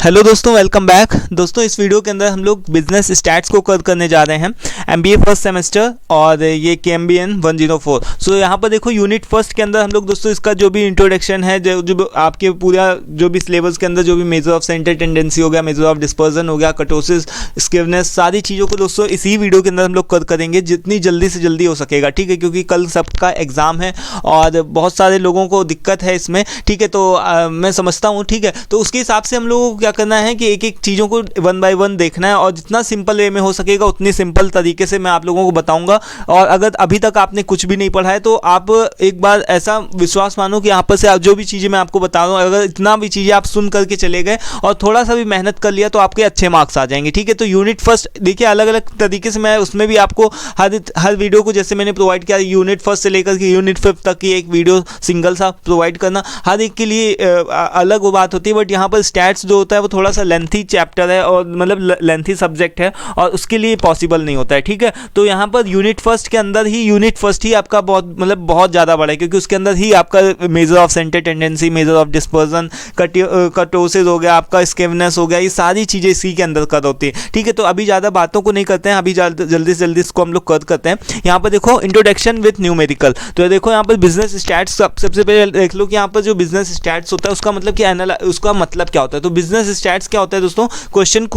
Hello दोस्तों, welcome back. दोस्तों इस वीडियो के अंदर हम लोग बिजनेस स्टैट्स को कवर करने जा रहे हैं एमबीए फर्स्ट सेमेस्टर और ये KMBN 104। सो यहाँ पर देखो यूनिट फर्स्ट के अंदर हम लोग दोस्तों इसका जो भी इंट्रोडक्शन है, जो आपके पूरा जो भी सिलेबस के अंदर जो भी मेजर ऑफ सेंटर टेंडेंसी हो गया, मेजर ऑफ डिस्पर्जन हो गया, कर्टोसिस, स्क्विवनेस, सारी चीज़ों को दोस्तों इसी वीडियो के अंदर हम लोग कवर करेंगे जितनी जल्दी से जल्दी हो सकेगा। ठीक है, क्योंकि कल सबका एग्जाम है और बहुत सारे लोगों को दिक्कत है इसमें। ठीक है, तो मैं समझता हूँ। ठीक है, तो उसके हिसाब से हम लोगों को क्या करना है कि एक एक चीज़ों को वन बाय वन देखना है और जितना सिंपल वे में हो सकेगा उतनी सिंपल तरीके से मैं आप लोगों को बताऊंगा। और अगर अभी तक आपने कुछ भी नहीं पढ़ा है तो आप एक बार ऐसा विश्वास मानो कि यहाँ पर से आप जो भी चीज़ें मैं आपको बता रहा हूँ, अगर इतना भी चीज़ें आप सुन करके चले गए और थोड़ा सा भी मेहनत कर लिया तो आपके अच्छे मार्क्स आ जाएंगे। ठीक है, तो यूनिट फर्स्ट देखिए अलग अलग तरीके से मैं उसमें भी आपको हर वीडियो को जैसे मैंने प्रोवाइड किया, यूनिट फर्स्ट से लेकर के यूनिट फिफ्थ तक की एक वीडियो सिंगल सा प्रोवाइड करना, हर एक के लिए अलग वो बात होती है। बट यहाँ पर स्टैट्स जो होता है वो थोड़ा सा लेंथी चैप्टर है और मतलब लेंथी सब्जेक्ट है और उसके लिए पॉसिबल नहीं होता है। ठीक है, तो यहाँ पर यूनिट फर्स्ट के अंदर ही यूनिट फर्स्ट ही आपका बहुत ज़्यादा बड़ा है, क्योंकि उसके अंदर ही आपका measure of centre tendency, measure of dispersion, kurtosis हो गया, आपका स्क्विवनेस हो गया, ये सारी चीज़ें इसी के अंदर कर होती है। ठीक है, तो अभी ज़्यादा बातों को नहीं करते हैं, अभी जल्दी से जल्दी इसको हम लोग कर करते हैं। यहाँ पर देखो इंट्रोडक्शन विथ न्यूमेरिकल। तो देखो यहाँ पर बिजनेस स्टैट्स सबसे पहले देख लो कि यहाँ पर जो बिजनेस स्टैट्स होता है उसका मतलब उसका मतलब क्या होता है। तो बिजनेस स्टैट्स क्या होता है दोस्तों, क्वेश्चन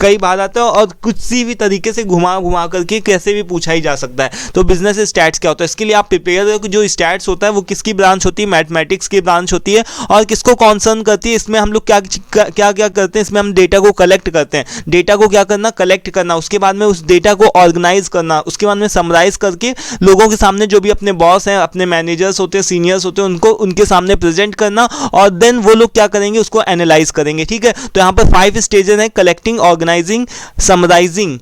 कई बार आता है और कुछ भी तरीके से घुमा करके कैसे भी पूछा ही जा सकता है। तो बिजनेस स्टैट्स क्या होता है, इसके लिए आप प्रिपेयर हो कि जो स्टैट्स होता है वो किसकी ब्रांच होती है, मैथमेटिक्स की ब्रांच होती है और किसको कॉन्सर्न करती है। इसमें हम लोग क्या करते हैं, इसमें हम डेटा को कलेक्ट करते हैं। डेटा को क्या करना, कलेक्ट करना, उसके बाद में उस डेटा को ऑर्गेनाइज करना, उसके बाद में समराइज करके लोगों के सामने जो भी अपने बॉस हैं, अपने मैनेजर्स होते हैं, सीनियर्स होते हैं, उनको उनके सामने प्रेजेंट करना और देन वो लोग क्या करेंगे, उसको एनालाइज करेंगे। ठीक है, तो यहाँ पर 5 स्टेजेस हैं, collecting, organising, summarising,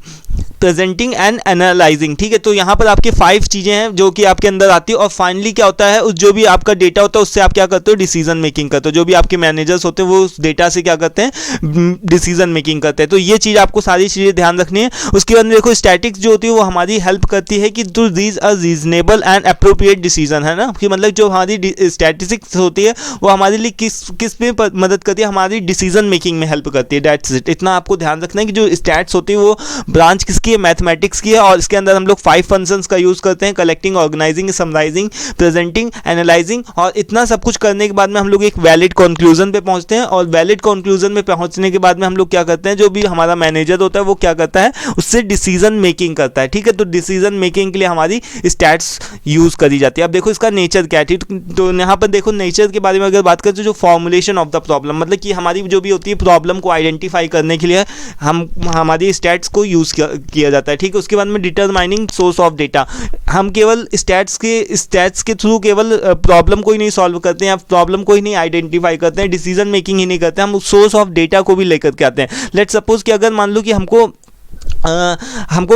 presenting and analysing. ठीक है, तो यहाँ पर आपके 5 चीज़ें हैं जो कि आपके अंदर आती है और फाइनली क्या होता है, उस जो भी आपका डेटा होता है उससे आप क्या करते हो, डिसीजन मेकिंग करते हो। जो भी आपके मैनेजर्स होते हैं वो उस डेटा से क्या करते हैं, डिसीजन मेकिंग करते हैं। तो ये चीज़ आपको सारी चीज़ें ध्यान रखनी है। उसके बाद देखो स्टैटिक्स जो होती है वो हमारी हेल्प करती है कि to these a reasonable and appropriate decision, है ना, कि मतलब जो हमारी स्टैटिस्टिक्स होती है वो हमारे लिए किस में मदद करती है, हमारी डिसीजन मेकिंग में हेल्प करती है। That's it. इतना आपको ध्यान रखना है कि जो स्टैट्स होती है वो ब्रांच किसकी है, मैथमेटिक्स की है और इसके अंदर हम लोग 5 फंक्शंस का यूज करते हैं, collecting, organising, summarising, presenting, analysing. और इतना सब कुछ करने के बाद में हम लोग एक वैलिड कंक्लूजन पे पहुंचते हैं और वैलिड कंक्लूजन में पहुंचने के बाद में हम लोग क्या करते हैं, जो भी हमारा मैनेजर होता है वो क्या करता है, उससे डिसीजन मेकिंग करता है। ठीक है, तो डिसीजन मेकिंग के लिए हमारी स्टैट्स यूज करी जाती है। अब देखो इसका नेचर क्या है। तो यहाँ पर देखो नेचर के बारे में अगर बात करें तो जो फॉर्मुलेशन ऑफ द प्रॉब्लम, मतलब कि हमारी जो भी होती है प्रॉब्लम को आइडेंटिफाई करने के लिए हमारी स्टैट्स को यूज किया जाता है। ठीक है, उसके बाद में डिटरमाइनिंग सोर्स ऑफ डेटा, हम केवल स्टैट्स के थ्रू केवल प्रॉब्लम को ही नहीं सॉल्व करते हैं या प्रॉब्लम को ही नहीं आइडेंटिफाई करते हैं, डिसीजन मेकिंग ही नहीं करते, हम सोर्स ऑफ डेटा को भी लेकर के आते हैं। लेट्स सपोज कि अगर मान लो कि हमको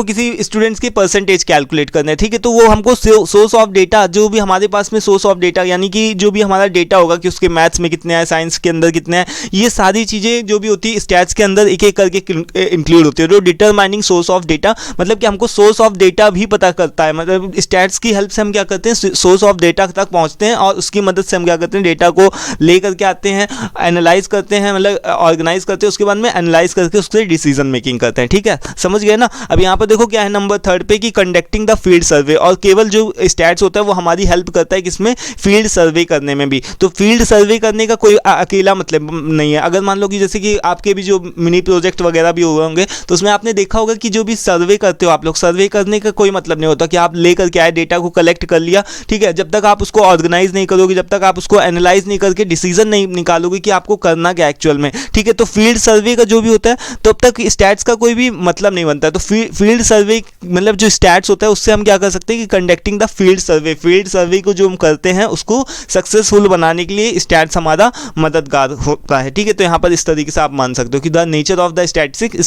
किसी स्टूडेंट्स की परसेंटेज कैलकुलेट करना है। ठीक है, तो वो हमको सोर्स ऑफ डेटा, जो भी हमारे पास में सोर्स ऑफ डेटा यानी कि जो भी हमारा डेटा होगा कि उसके मैथ्स में कितने हैं, साइंस के अंदर कितने हैं, ये सारी चीज़ें जो भी होती है स्टैट्स के अंदर एक एक करके इंक्लूड होती है। तो डिटरमाइनिंग सोर्स ऑफ डेटा मतलब कि हमको सोर्स ऑफ डेटा भी पता करता है, मतलब स्टैट्स की हेल्प से हम क्या करते हैं, सोर्स ऑफ डेटा तक पहुँचते हैं और उसकी मदद से हम क्या करते हैं, डेटा को ले करके आते हैं, एनालाइज करते हैं, मतलब ऑर्गेनाइज करते हैं, उसके बाद में एनालाइज करके उससे डिसीजन मेकिंग करते हैं। ठीक है, समझ गए ना। अब यहाँ पर देखो क्या है नंबर 3 पे कि कंडक्टिंग द फील्ड सर्वे, और केवल जो स्टैट्स होता है वो हमारी हेल्प करता है किसमें, फील्ड सर्वे करने में भी। तो फील्ड सर्वे करने का कोई अकेला मतलब नहीं है। अगर मान लो कि जैसे कि आपके भी जो मिनी प्रोजेक्ट वगैरह भी हुए होंगे तो उसमें आपने देखा होगा कि जो भी सर्वे करते हो आप लोग, सर्वे करने का कोई मतलब नहीं होता कि आप लेकर के आए, डेटा को कलेक्ट कर लिया। ठीक है, जब तक आप उसको ऑर्गेनाइज नहीं करोगे, जब तक आप उसको एनालाइज नहीं करके डिसीजन नहीं निकालोगे कि आपको करना क्या एक्चुअल में। ठीक है, तो फील्ड सर्वे का जो भी होता है तब तक स्टैट्स का कोई भी मतलब नहीं बनता है। तो फील्ड सर्वे मतलब जो स्टैट्स होता है उससे हम क्या कर सकते हैं कि कंडक्टिंग द फील्ड सर्वे को जो हम करते हैं उसको सक्सेसफुल बनाने के लिए स्टैट्स हमारा मददगार होता है। ठीक है, तो यहाँ पर इस तरीके से आप मान सकते हो कि the nature of the statistic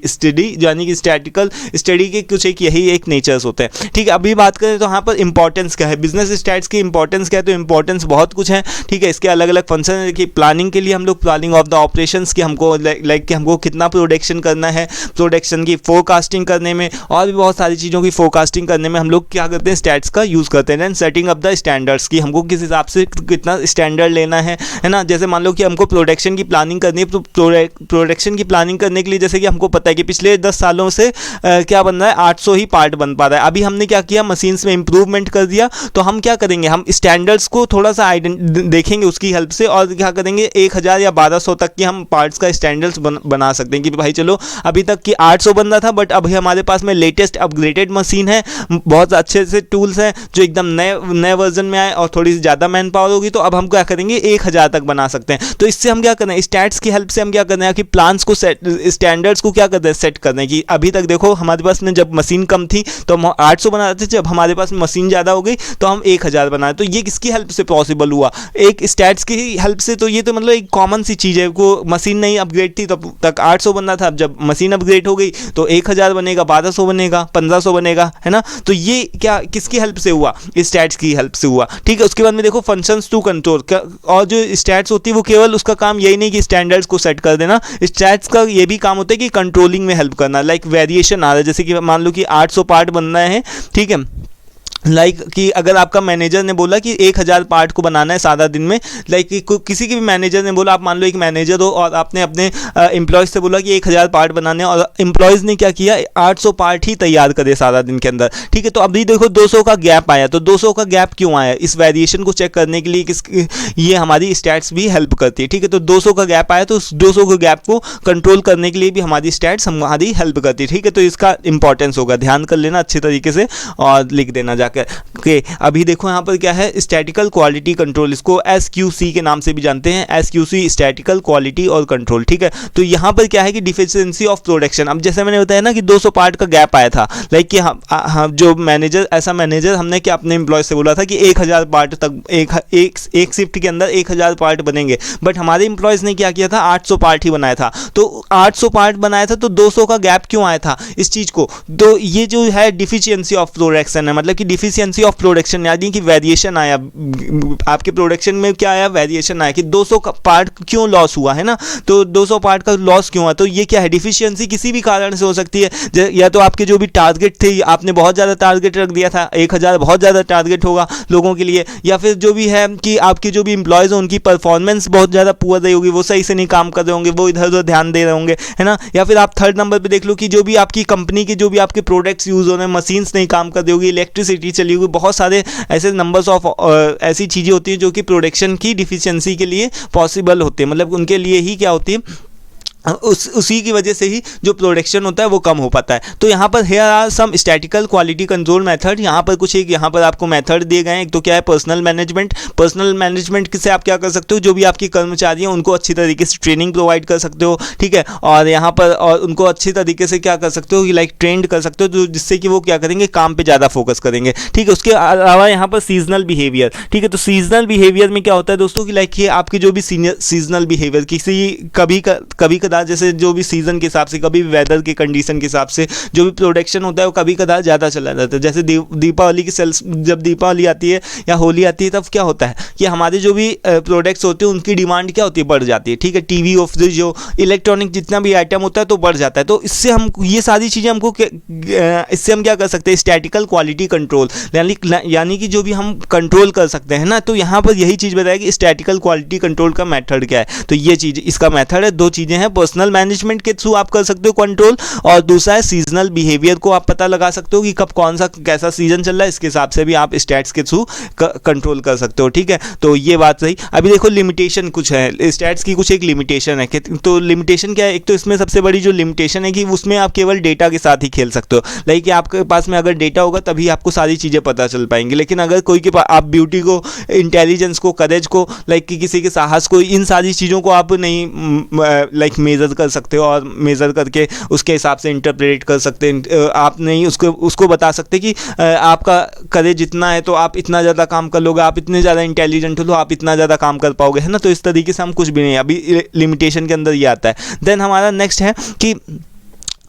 study यानी कि स्टैटिकल स्टडी के कुछ यही एक नेचर्स होते हैं। ठीक है, अभी बात करें तो यहाँ पर इंपॉर्टेंस क्या है, बिजनेस स्टैट्स की इंपॉर्टेंस क्या है। तो इंपॉर्टेंस बहुत कुछ है। ठीक है, इसके अलग अलग फंक्शन है कि प्लानिंग के लिए हम लोग प्लानिंग ऑफ द ऑपरेशंस की हमको लाइक कि हमको कितना प्रोडक्शन करना है, प्रोडक्शन की फोरकास्टिंग करने में और भी बहुत सारी चीज़ों की फोरकास्टिंग करने में हम लोग क्या करते हैं, स्टैट्स का यूज़ करते हैं। Then setting up the standards की हमको किस हिसाब से कितना स्टैंडर्ड लेना है ना। जैसे मान लो कि हमको प्रोडक्शन की प्लानिंग करनी है, तो प्रोडक्शन की प्लानिंग करने के लिए जैसे कि हमको पता है कि पिछले 10 सालों से क्या बन रहा है, 800 ही पार्ट बन पा रहा है। अभी हमने क्या किया, मशीन्स में इंप्रूवमेंट कर दिया, तो हम क्या करेंगे, हम स्टैंडर्ड्स को थोड़ा सा देखेंगे उसकी हेल्प से, और क्या करेंगे 1000 या 1200 तक की हम पार्ट्स का स्टैंडर्ड्स बना सकते हैं कि भाई चलो अभी तक कि 800 बन रहा था, बट अभी हमारे पास में लेटेस्ट अपग्रेडेड मशीन है, बहुत अच्छे से टूल्स हैं जो एकदम नए वर्जन में आए और थोड़ी सी ज़्यादा मैन पावर होगी, तो अब हम क्या करेंगे 1000 तक बना सकते हैं। तो इससे हम क्या करें, स्टैट्स की हेल्प से हम क्या करते हैं कि प्लान्स को स्टैंडर्ड्स को क्या करते हैं, सेट करते हैं कि अभी तक देखो हमारे पास में जब मशीन कम थी तो हम 800 बनाते थे, जब हमारे पास मशीन ज़्यादा हो गई तो हम 1000 बनाए। तो ये किसकी हेल्प से पॉसिबल हुआ, एक स्टैट्स की हेल्प से। तो ये तो मतलब एक कॉमन सी चीज़ है, को मशीन नहीं अपग्रेड थी तब तक 800 बनना था, अब जब मशीन अपग्रेड हो गई तो 1000 बनेगा, 1200 बनेगा, 1500 बनेगा, है ना। तो ये क्या किसकी हेल्प से हुआ, स्टैट्स की हेल्प से हुआ, ठीक है। उसके बाद में देखो फंक्शंस टू कंट्रोल, और जो स्टैट्स होती है वो केवल उसका काम यही नहीं कि स्टैंडर्ड्स को सेट कर देना, स्टैट्स का ये भी काम होता है कि कंट्रोलिंग में हेल्प करना। लाइक वेरिएशन आ रहा है, जैसे कि मान लो कि 800 पार्ट बनना है, ठीक है, कि अगर आपका मैनेजर ने बोला कि 1000 पार्ट को बनाना है सादा दिन में, किसी के भी मैनेजर ने बोला, आप मान लो एक मैनेजर हो और आपने अपने एम्प्लॉयज़ से बोला कि 1000 पार्ट बनाने हैं, और एम्प्लॉयज़ ने क्या किया 800 पार्ट ही तैयार करे सादा दिन के अंदर, ठीक है। तो अभी देखो 200 का गैप आया, तो 200 का गैप क्यों आया, इस वेरिएशन को चेक करने के लिए ये हमारी स्टैट्स भी हेल्प करती है, ठीक है। तो 200 का गैप आया, तो उस 200 के गैप को कंट्रोल करने के लिए भी हमारी स्टैट्स हमारी हेल्प करती है, ठीक है। तो इसका इंपॉर्टेंस होगा, ध्यान कर लेना अच्छे तरीके से और लिख देना जाकर। अभी देखो यहाँ पर क्या है, स्टैटिकल क्वालिटी कंट्रोल, इसको SQC के नाम से भी जानते हैं, SQC स्टैटिकल क्वालिटी और कंट्रोल, ठीक है। तो यहाँ पर क्या है कि डिफिशिएंसी ऑफ प्रोडक्शन, अब जैसे मैंने बताया ना कि 200 पार्ट का गैप आया था, कि हम जो मैनेजर, ऐसा मैनेजर हमने क्या अपने एम्प्लॉय से बोला था कि 1000 पार्ट तक एक शिफ्ट के अंदर 1000 पार्ट बनेंगे, बट हमारे एम्प्लॉयज़ ने क्या किया था 800 पार्ट ही बनाया था। तो 800 पार्ट बनाया था, तो 200 का गैप क्यों आया था इस चीज़ को, तो ये जो है डिफिशियंसी ऑफ प्रोडक्शन है, मतलब कि डिफिशियंसी ऑफ प्रोडक्शन, यानी कि वेरिएशन आया आपके प्रोडक्शन में, क्या आया वेरिएशन आया कि 200 का पार्ट क्यों लॉस हुआ, है ना। तो 200 पार्ट का लॉस क्यों हुआ, तो ये क्या है, डिफिशियंसी किसी भी कारण से हो सकती है, या तो आपके जो भी टारगेट थे आपने बहुत ज़्यादा टारगेट रख दिया था, 1000 बहुत ज़्यादा टारगेट होगा लोगों के लिए, या फिर जो भी है कि आपके जो भी एम्प्लॉयज़ हैं उनकी परफॉर्मेंस बहुत ज़्यादा पुअर रही होगी, वो सही से नहीं काम कर रहे होंगे, वो इधर उधर ध्यान दे रहे होंगे, है ना। या फिर आप थर्ड नंबर पर देख लो कि जो भी आपकी कंपनी के जो भी आपके प्रोडक्ट्स यूज़ हो रहे हैं, मशीन्स नहीं काम कर रही होगी, इलेक्ट्रिसिटी चली होगी, बहुत सारे ऐसे नंबर्स ऑफ ऐसी चीज़ें होती हैं जो कि प्रोडक्शन की डिफिशियंसी के लिए पॉसिबल होते हैं, मतलब उनके लिए ही क्या होती है, उसी की वजह से ही जो प्रोडक्शन होता है वो कम हो पाता है। तो यहाँ पर here are some statical quality control method, यहाँ पर कुछ एक यहाँ पर आपको मेथड दिए गए हैं। एक तो क्या है पर्सनल मैनेजमेंट, पर्सनल मैनेजमेंट से आप क्या कर सकते हो, जो भी आपके कर्मचारी हैं उनको अच्छी तरीके से ट्रेनिंग प्रोवाइड कर सकते हो, ठीक है, और यहाँ पर और उनको अच्छी तरीके से क्या कर सकते हो कि लाइक ट्रेंड कर सकते हो, जिससे कि वो क्या करेंगे काम पर ज़्यादा फोकस करेंगे, ठीक है। उसके अलावा यहाँ पर सीजनल बिहेवियर, ठीक है। तो सीजनल बिहेवियर में क्या होता है दोस्तों कि लाइक ये आपके जो भी सीजनल बिहेवियर कभी जैसे जो भी सीजन के हिसाब से, कभी वेदर के कंडीशन के हिसाब से जो भी प्रोडक्शन होता है वो कभी कदार ज़्यादा चला जाता है। जैसे दीपावली की सेल्स, जब दीपावली आती है या होली आती है तब क्या होता है कि हमारे जो भी प्रोडक्ट्स होते हैं उनकी डिमांड क्या होती है, बढ़ जाती है, ठीक है। टीवी ऑफ जो इलेक्ट्रॉनिक जितना भी आइटम होता है तो बढ़ जाता है। तो इससे हम ये सारी चीज़ें हमको इससे हम क्या कर सकते हैं, स्टैटिकल क्वालिटी कंट्रोल, यानी कि जो भी हम कंट्रोल कर सकते हैं ना। तो यहाँ पर यही चीज़ बताया कि स्टैटिकल क्वालिटी कंट्रोल का मेथड क्या है। तो ये चीज़ इसका मेथड है, दो चीज़ें हैं, पर्सनल मैनेजमेंट के थ्रू आप कर सकते हो कंट्रोल, और दूसरा है सीजनल बिहेवियर को आप पता लगा सकते हो कि कब कौन सा कैसा सीजन चल रहा है, इसके हिसाब से भी आप स्टैट्स के थ्रू कंट्रोल कर सकते हो, ठीक है। तो ये बात सही। अभी देखो लिमिटेशन कुछ है, स्टैट्स की कुछ एक लिमिटेशन है। तो लिमिटेशन क्या है, एक तो इसमें सबसे बड़ी जो लिमिटेशन है कि उसमें आप केवल डेटा के साथ ही खेल सकते हो, लाइक कि आपके पास में अगर डेटा होगा तभी आपको सारी चीज़ें पता चल पाएंगी। लेकिन अगर कोई के पास आप ब्यूटी को, इंटेलिजेंस को, करेज को, लाइक कि किसी के साहस को, इन सारी चीज़ों को आप नहीं लाइक मेज़र कर सकते हो, और मेज़र करके उसके हिसाब से इंटरप्रेट कर सकते हैं। आप नहीं उसको बता सकते कि आपका करेज जितना है तो आप इतना ज़्यादा काम कर लोगे, आप इतने ज़्यादा इंटेलिजेंट हो तो आप इतना ज़्यादा काम कर पाओगे, है ना। तो इस तरीके से हम कुछ भी नहीं, अभी लिमिटेशन के अंदर ये आता है। देन हमारा नेक्स्ट है कि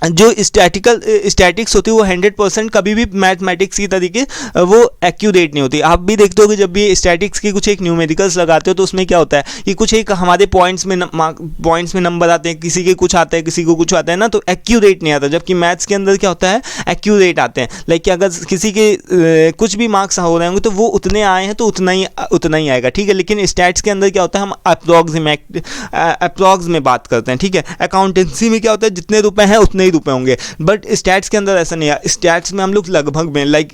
जो स्टैटिक्स होती है वो 100% कभी भी मैथमेटिक्स की तरीके वो एक्यूरेट नहीं होती। आप भी देखते हो कि जब भी स्टैटिक्स की कुछ एक न्यूमेरिकल्स लगाते हो तो उसमें क्या होता है कि कुछ एक हमारे पॉइंट्स में नंबर आते हैं, किसी के कुछ आता है, किसी को कुछ आता है ना, तो एक्यूरेट नहीं आता। जबकि मैथ्स के अंदर क्या होता है, एक्यूरेट आते हैं। लाइक कि अगर किसी के कुछ भी मार्क्स हो रहे होंगे तो वो उतने आए हैं तो उतना ही आएगा, ठीक है। लेकिन स्टैट्स के अंदर क्या होता है, हम अप्रॉक्स में बात करते हैं, ठीक है। अकाउंटेंसी में क्या होता है, जितने रुपए हैं उतने रुपए होंगे, बट स्टैट्स के अंदर ऐसा नहीं है। स्टैट्स में हम लोग लगभग में लाइक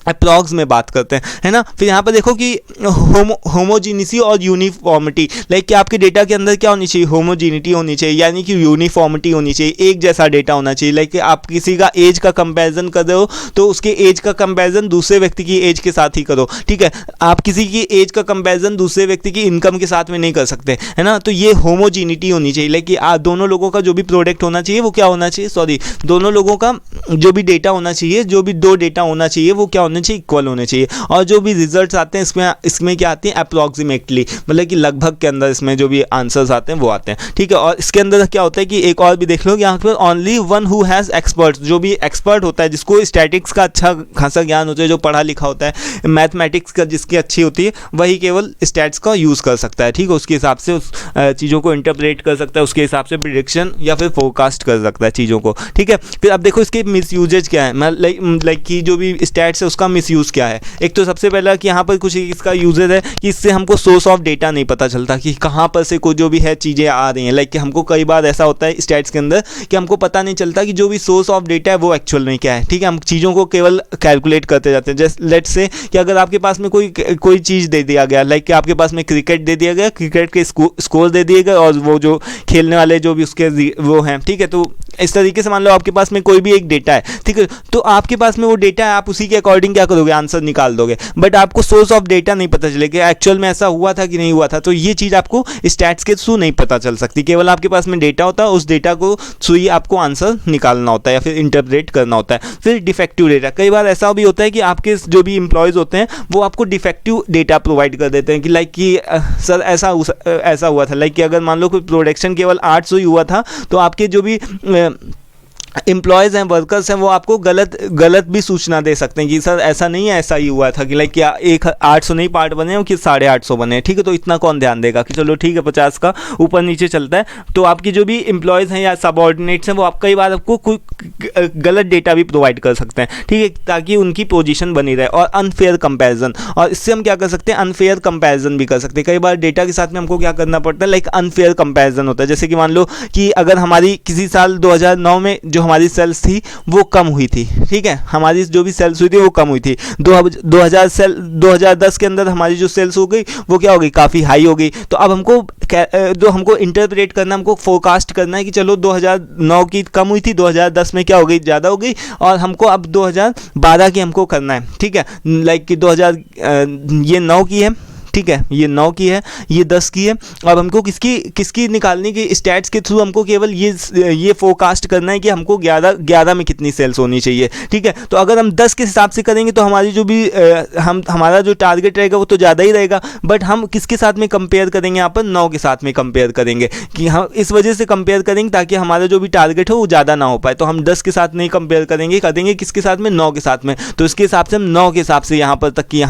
अप्रॉक्स में बात करते हैं, है ना। फिर यहाँ पर देखो कि होमोजीनिटी और यूनिफॉर्मिटी, लाइक कि आपके डेटा के अंदर क्या होनी चाहिए, होमोजीनिटी होनी चाहिए, यानी कि यूनिफॉर्मिटी होनी चाहिए, एक जैसा डेटा होना चाहिए। लाइक कि आप किसी का एज का कंपैरिजन कर रहे हो तो उसके एज का कंपैरिजन दूसरे व्यक्ति की एज के साथ ही करो, ठीक है। आप किसी की एज का कंपैरिजन दूसरे व्यक्ति की इनकम के साथ में नहीं कर सकते, है ना। तो ये होमोजीनिटी होनी चाहिए, लाइक कि दोनों लोगों का जो भी प्रोडक्ट होना चाहिए वो क्या होना चाहिए, दोनों लोगों का जो भी डेटा होना चाहिए, जो भी दो डेटा होना चाहिए वो क्या होना चाहिए, इक्वल होने चाहिए। और जो भी रिजल्ट्स आते हैं इसमें क्या आती हैं, अप्रॉक्सीमेटली, मतलब कि लगभग के अंदर इसमें जो भी आंसर्स आते हैं वो आते हैं, ठीक है। और इसके अंदर क्या होता है कि एक और भी देख लो, यहाँ पर only one who has experts, जो भी एक्सपर्ट होता है, जिसको स्टैटिक्स का अच्छा खासा ज्ञान होता है, जो पढ़ा लिखा होता है, मैथमेटिक्स का जिसकी अच्छी होती है, वही केवल स्टैट्स का यूज़ कर सकता है, ठीक है। उसके हिसाब से उस चीज़ों को इंटरप्रेट कर सकता है, उसके हिसाब से प्रिडिक्शन या फिर फोरकास्ट कर सकता है चीज़ों को, ठीक है। फिर अब देखो इसके मिसयूजेज क्या है, लाइक कि जो भी स्टैट्स है उसका मिसयूज़ क्या है। एक तो सबसे पहला कि यहाँ पर कुछ इसका यूजेज है कि इससे हमको सोर्स ऑफ डेटा नहीं पता चलता कि कहाँ पर से कोई जो भी है चीज़ें आ रही हैं। लाइक कि हमको कई बार ऐसा होता है स्टैट्स के अंदर कि हमको पता नहीं चलता कि जो भी सोर्स ऑफ डेटा है वो एक्चुअल में क्या है, ठीक है। हम चीज़ों को केवल कैलकुलेट करते जाते हैं। जैसे लेट्स से कि अगर आपके पास में कोई चीज़ दे दिया गया, लाइक कि आपके पास में क्रिकेट दे दिया गया, क्रिकेट के स्कोर दे दिए गए और वो जो खेलने वाले जो भी उसके वो हैं, ठीक है। तो इस तरीके से मान लो आपके पास में कोई भी एक डेटा है, ठीक है, तो आपके पास में वो डेटा है, आप उसी के अकॉर्डिंग क्या करोगे, आंसर निकाल दोगे। बट आपको सोर्स ऑफ डेटा नहीं पता चलेगा एक्चुअल में ऐसा हुआ था कि नहीं हुआ था। तो ये चीज़ आपको स्टैट्स के थ्रू नहीं पता चल सकती, केवल आपके पास में डेटा होता है, उस डेटा को थ्रू ही आपको आंसर निकालना होता है या फिर इंटरप्रेट करना होता है। फिर डिफेक्टिव डेटा, कई बार ऐसा भी होता है कि आपके जो भी एम्प्लॉयज़ होते हैं वो आपको डिफेक्टिव डेटा प्रोवाइड कर देते हैं कि लाइक कि सर ऐसा हुआ था। लाइक कि अगर मान लो कोई प्रोडक्शन केवल 800 ही हुआ था तो आपके जो भी एम्प्लॉयज़ हैं, वर्कर्स हैं, वो आपको गलत भी सूचना दे सकते हैं कि सर ऐसा नहीं है, ऐसा ही हुआ था कि लाइक क्या 800 नहीं पार्ट बने हो कि 850 बने हैं, ठीक है। तो इतना कौन ध्यान देगा कि चलो ठीक है 50 का ऊपर नीचे चलता है। तो आपकी जो भी एम्प्लॉयज़ हैं या सबऑर्डिनेट्स हैं वो कई बार आपको कोई गलत डेटा भी प्रोवाइड कर सकते हैं, ठीक है, ताकि उनकी पोजीशन बनी रहे। और अनफेयर कंपैरिजन, और इससे हम क्या कर सकते हैं, अनफेयर कंपैरिजन भी कर सकते हैं। कई बार डेटा के साथ में हमको क्या करना पड़ता है, लाइक अनफेयर कंपैरिजन होता है। जैसे कि मान लो कि अगर हमारी किसी साल 2009 में जो हमारी सेल्स थी वो कम हुई थी, ठीक है, हमारी जो भी सेल्स हुई थी वो कम हुई थी। 2010 के अंदर हमारी जो सेल्स हो गई वो क्या हो गई, काफ़ी हाई हो गई। तो अब हमको इंटरप्रेट करना, हमको फोरकास्ट करना है कि चलो 2009 की कम हुई थी, 2010 में क्या हो गई, ज़्यादा हो गई, और हमको अब 2012 की हमको करना है, ठीक है। लाइक कि 2000 ये 9 की है, ठीक है, ये 9 की है, ये 10 की है। अब हमको किसकी निकालने की, स्टैट्स के थ्रू हमको केवल ये फोरकास्ट करना है कि हमको 11 में कितनी सेल्स होनी चाहिए, ठीक है। तो अगर हम 10 के हिसाब से करेंगे तो हमारी जो भी हमारा जो टारगेट रहेगा वो तो ज़्यादा ही रहेगा। बट हम किसके साथ में कंपेयर करेंगे, यहाँ पर 9 के साथ में कंपेयर करेंगे कि हम इस वजह से कंपेयर करेंगे ताकि हमारा जो भी टारगेट हो वो ज़्यादा ना हो पाए। तो हम 10 के साथ नहीं कंपेयर करेंगे किसके साथ में, 9 के साथ में। तो इसके हिसाब से हम 9 के हिसाब से यहाँ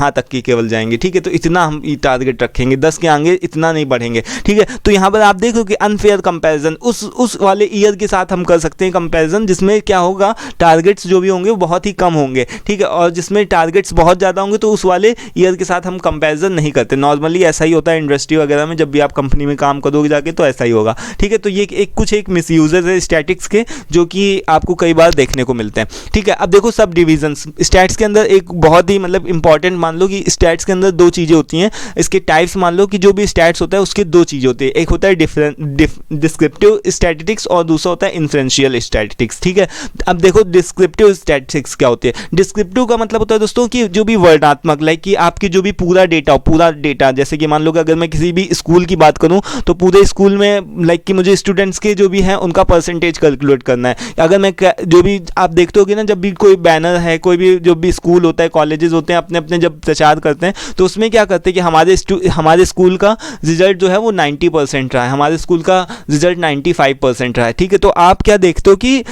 तक की केवल जाएंगे, ठीक है। तो इतना हम टारगेट रखेंगे, 10 के आगे इतना नहीं बढ़ेंगे, ठीक है। तो यहाँ पर आप देखो कि अनफेयर कंपैरिजन उस वाले ईयर के साथ हम कर सकते हैं कंपैरिजन, जिसमें क्या होगा, टारगेट्स जो भी होंगे वो बहुत ही कम होंगे, ठीक है। और जिसमें टारगेट्स बहुत ज़्यादा होंगे तो उस वाले ईयर के साथ हम कंपैरिजन नहीं करते। नॉर्मली ऐसा ही होता है इंडस्ट्री वगैरह में, जब भी आप कंपनी में काम करोगे जाके तो ऐसा ही होगा, ठीक है। तो ये एक मिसयूजेस है स्टैटिक्स के जो कि आपको कई बार देखने को मिलते हैं, ठीक है। अब देखो सब डिविजन्स स्टैट्स के अंदर एक बहुत ही मतलब इंपॉर्टेंट, मान लो कि स्टैट्स के अंदर 2 चीज़ें होती हैं। इसके टाइप्स मान लो कि जो भी स्टैट्स होता है उसके 2 चीज़ें होती है, एक होता है डिस्क्रिप्टिव स्टैटिस्टिक्स और दूसरा होता है इन्फ्रेंशियल स्टैटिस्टिक्स, ठीक है। अब देखो डिस्क्रिप्टिव स्टैटिस्टिक्स क्या होती है। डिस्क्रिप्टिव का मतलब होता है दोस्तों कि जो भी वर्णनात्मक, लाइक कि आपकी जो भी पूरा डेटा, जैसे कि मान लो कि अगर मैं किसी भी स्कूल की बात करूं तो पूरे स्कूल में लाइक कि मुझे स्टूडेंट्स के जो भी हैं उनका परसेंटेज कैलकुलेट करना है। अगर मैं जो भी आप देखते होगे ना, जब भी कोई बैनर है, कोई भी जो भी स्कूल होता है, कॉलेजेस होते हैं, अपने अपने जब प्रचार करते हैं तो उसमें क्या करते हैं कि हमारे स्कूल का रिजल्ट जो है वो 90% रहा है, हमारे स्कूल का रिजल्ट 95% रहा है। ठीक है, तो आप क्या देखते हो कि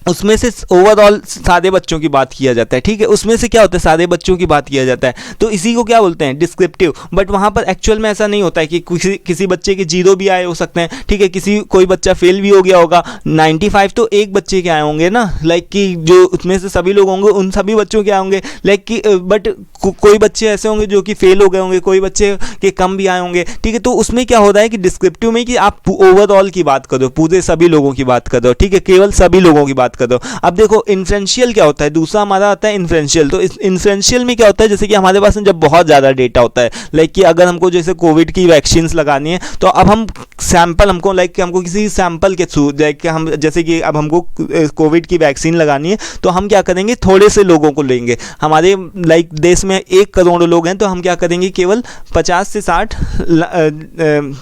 उसमें से ओवरऑल सारे बच्चों की बात किया जाता है। ठीक है, उसमें से क्या होता है, सारे बच्चों की बात किया जाता है, तो इसी को क्या बोलते हैं, डिस्क्रिप्टिव। बट वहाँ पर एक्चुअल में ऐसा नहीं होता है कि किसी बच्चे के 0 भी आए हो सकते हैं। ठीक है, कोई बच्चा फेल भी हो गया होगा। 95 तो एक बच्चे के आए होंगे ना, लाइक कि जो उसमें से सभी लोग होंगे उन सभी बच्चों के आए होंगे, लाइक कि बट कोई बच्चे ऐसे होंगे जो कि फेल हो गए होंगे, कोई बच्चे के कम भी आए होंगे। ठीक है, तो उसमें क्या होता है कि डिस्क्रिप्टिव में कि आप ओवरऑल की बात करो, पूरे सभी लोगों की बात करो। ठीक है, केवल सभी लोगों की बात करो। अब देखो इन्फ्रेंशियल क्या होता है, दूसरा हमारा आता है इन्फ्रेंशियल। तो इस इन्फ्रेंशियल में क्या होता है, जैसे कि हमारे पास में जब बहुत ज़्यादा डेटा होता है, लाइक कि अगर हमको जैसे कोविड की वैक्सीन लगानी है, तो अब हम सैंपल हमको किसी सैंपल के थ्रू, लाइक हम जैसे कि अब हमको कोविड की वैक्सीन लगानी है, तो हम क्या करेंगे, थोड़े से लोगों को लेंगे। हमारे लाइक देश में 1 करोड़ लोग हैं, तो हम क्या करेंगे, केवल 50 से 60,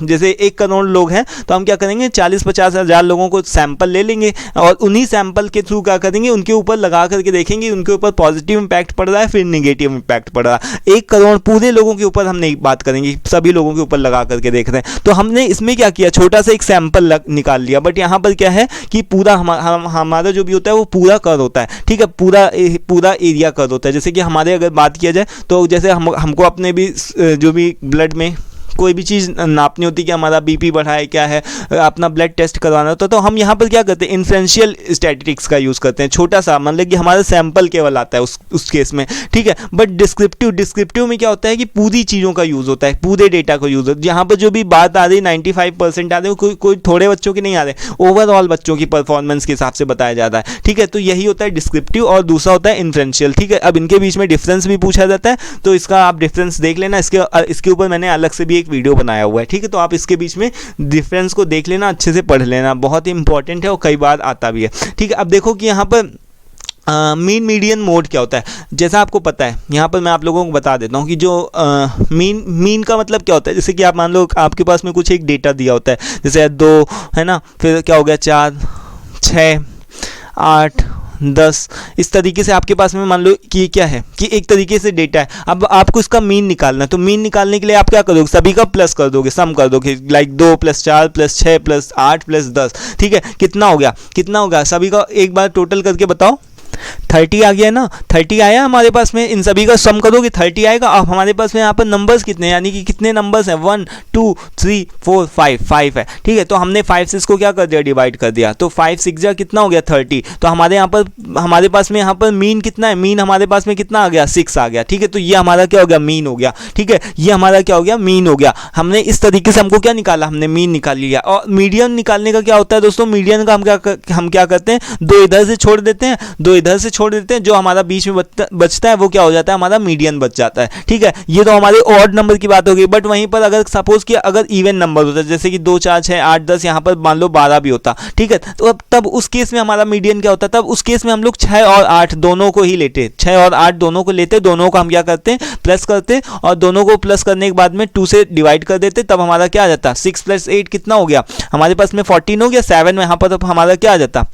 जैसे 1 करोड़ लोग हैं तो हम क्या करेंगे, 40-50 हज़ार लोगों को सैंपल ले लेंगे और उन्हीं सैंपल के थ्रू क्या करेंगे, उनके ऊपर लगा करके देखेंगे उनके ऊपर पॉजिटिव इंपैक्ट पड़ रहा है फिर नेगेटिव इंपैक्ट पड़ रहा है। 1 करोड़ पूरे लोगों के ऊपर हम नहीं बात करेंगे, सभी लोगों के ऊपर लगा करके देख रहे हैं। तो हमने इसमें क्या किया, छोटा सा एक सैंपल निकाल लिया। बट यहाँ पर क्या है कि पूरा हमारा जो भी होता है वो पूरा कर होता है। ठीक है, पूरा एरिया कर होता है। जैसे कि हमारे अगर बात किया जाए तो जैसे हमको अपने भी जो भी ब्लड में कोई भी चीज़ नापनी होती है कि हमारा बीपी बढ़ा है क्या है, अपना ब्लड टेस्ट करवाना होता है, तो हम यहाँ पर क्या करते हैं, इन्फ्रेंशियल स्टैटिस्टिक्स का यूज़ करते हैं। छोटा सा मतलब कि हमारा सैंपल केवल आता है उस केस में। ठीक है, बट डिस्क्रिप्टिव में क्या होता है कि पूरी चीज़ों का यूज़ होता है, पूरे डेटा का यूज़ होता है। यहाँ पर जो भी बात आ रही 95% आ रही है, कोई थोड़े बच्चों की नहीं आ रहे, ओवरऑल बच्चों की परफॉर्मेंस के हिसाब से बताया जाता है। ठीक है, तो यही होता है डिस्क्रिप्टिव और दूसरा होता है इन्फ्रेंशियल। ठीक है, अब इनके बीच में डिफरेंस भी पूछा जाता है, तो इसका आप डिफरेंस देख लेना। इसके ऊपर मैंने अलग से भी एक वीडियो बनाया हुआ है। ठीक है, तो आप इसके बीच में डिफरेंस को देख लेना, अच्छे से पढ़ लेना, बहुत ही इंपॉर्टेंट है और कई बार आता भी है। ठीक है, अब देखो कि यहाँ पर मीन मीडियन मोड क्या होता है। जैसा आपको पता है, यहाँ पर मैं आप लोगों को बता देता हूँ कि जो मीन का मतलब क्या होता है। जैसे कि आप मान लो आपके पास में कुछ एक डेटा दिया होता है, जैसे 2 है ना, फिर क्या हो गया 4, 6, 8, 10, इस तरीके से आपके पास में मान लो कि क्या है कि एक तरीके से डेटा है। अब आपको इसका मीन निकालना है, तो मीन निकालने के लिए आप क्या करोगे, सभी का प्लस कर दोगे, सम कर दोगे, लाइक 2 + 4 + 6 + 8 + 10। ठीक है, कितना हो गया, सभी का एक बार टोटल करके बताओ। 30 आ गया ना, 30 आया हमारे पास में, इन सभी का सम करोगे 30 आएगा। अब हमारे पास में यहाँ पर नंबर्स कितने, यानी कि कितने नंबर्स हैं, 1 2 3 4 5 है। ठीक है, तो हमने 5 से इसको क्या कर दिया, डिवाइड कर दिया, तो 5 6 जा कितना हो गया 30। तो हमारे पास में यहाँ पर मीन कितना है, मीन हमारे पास में कितना आ गया, 6 आ गया। ठीक है, तो ये हमारा क्या हो गया, मीन हो गया। ठीक है, ये हमारा क्या हो गया, मीन हो गया। हमने इस तरीके से हमको क्या निकाला, हमने मीन निकाल लिया। और मीडियन निकालने का क्या होता है दोस्तों, मीडियन का हम क्या करते हैं, 2 इधर से छोड़ देते हैं, 2 इधर से छोड़ देते हैं, जो हमारा बीच में बचता है वो क्या हो जाता है, हमारा मीडियन बच जाता है। ठीक है, ये तो हमारे ऑड नंबर की बात हो गई। बट वहीं पर अगर सपोज कि अगर इवन नंबर होता है, जैसे कि 2 4 6 8 10, यहाँ पर मान लो 12 भी होता। ठीक है, तो अब तब उस केस में हमारा मीडियन क्या होता, तब उस केस में हम लोग 6 और 8 दोनों को ही लेते, 6 और 8 दोनों को लेते, दोनों को हम क्या करते हैं, प्लस करते, और दोनों को प्लस करने के बाद में 2 से डिवाइड कर देते, तब हमारा क्या आ जाता, 6 + 8 कितना हो गया, हमारे पास में 14 हो गया। 7 में यहाँ पर तब हमारा क्या आ जाता,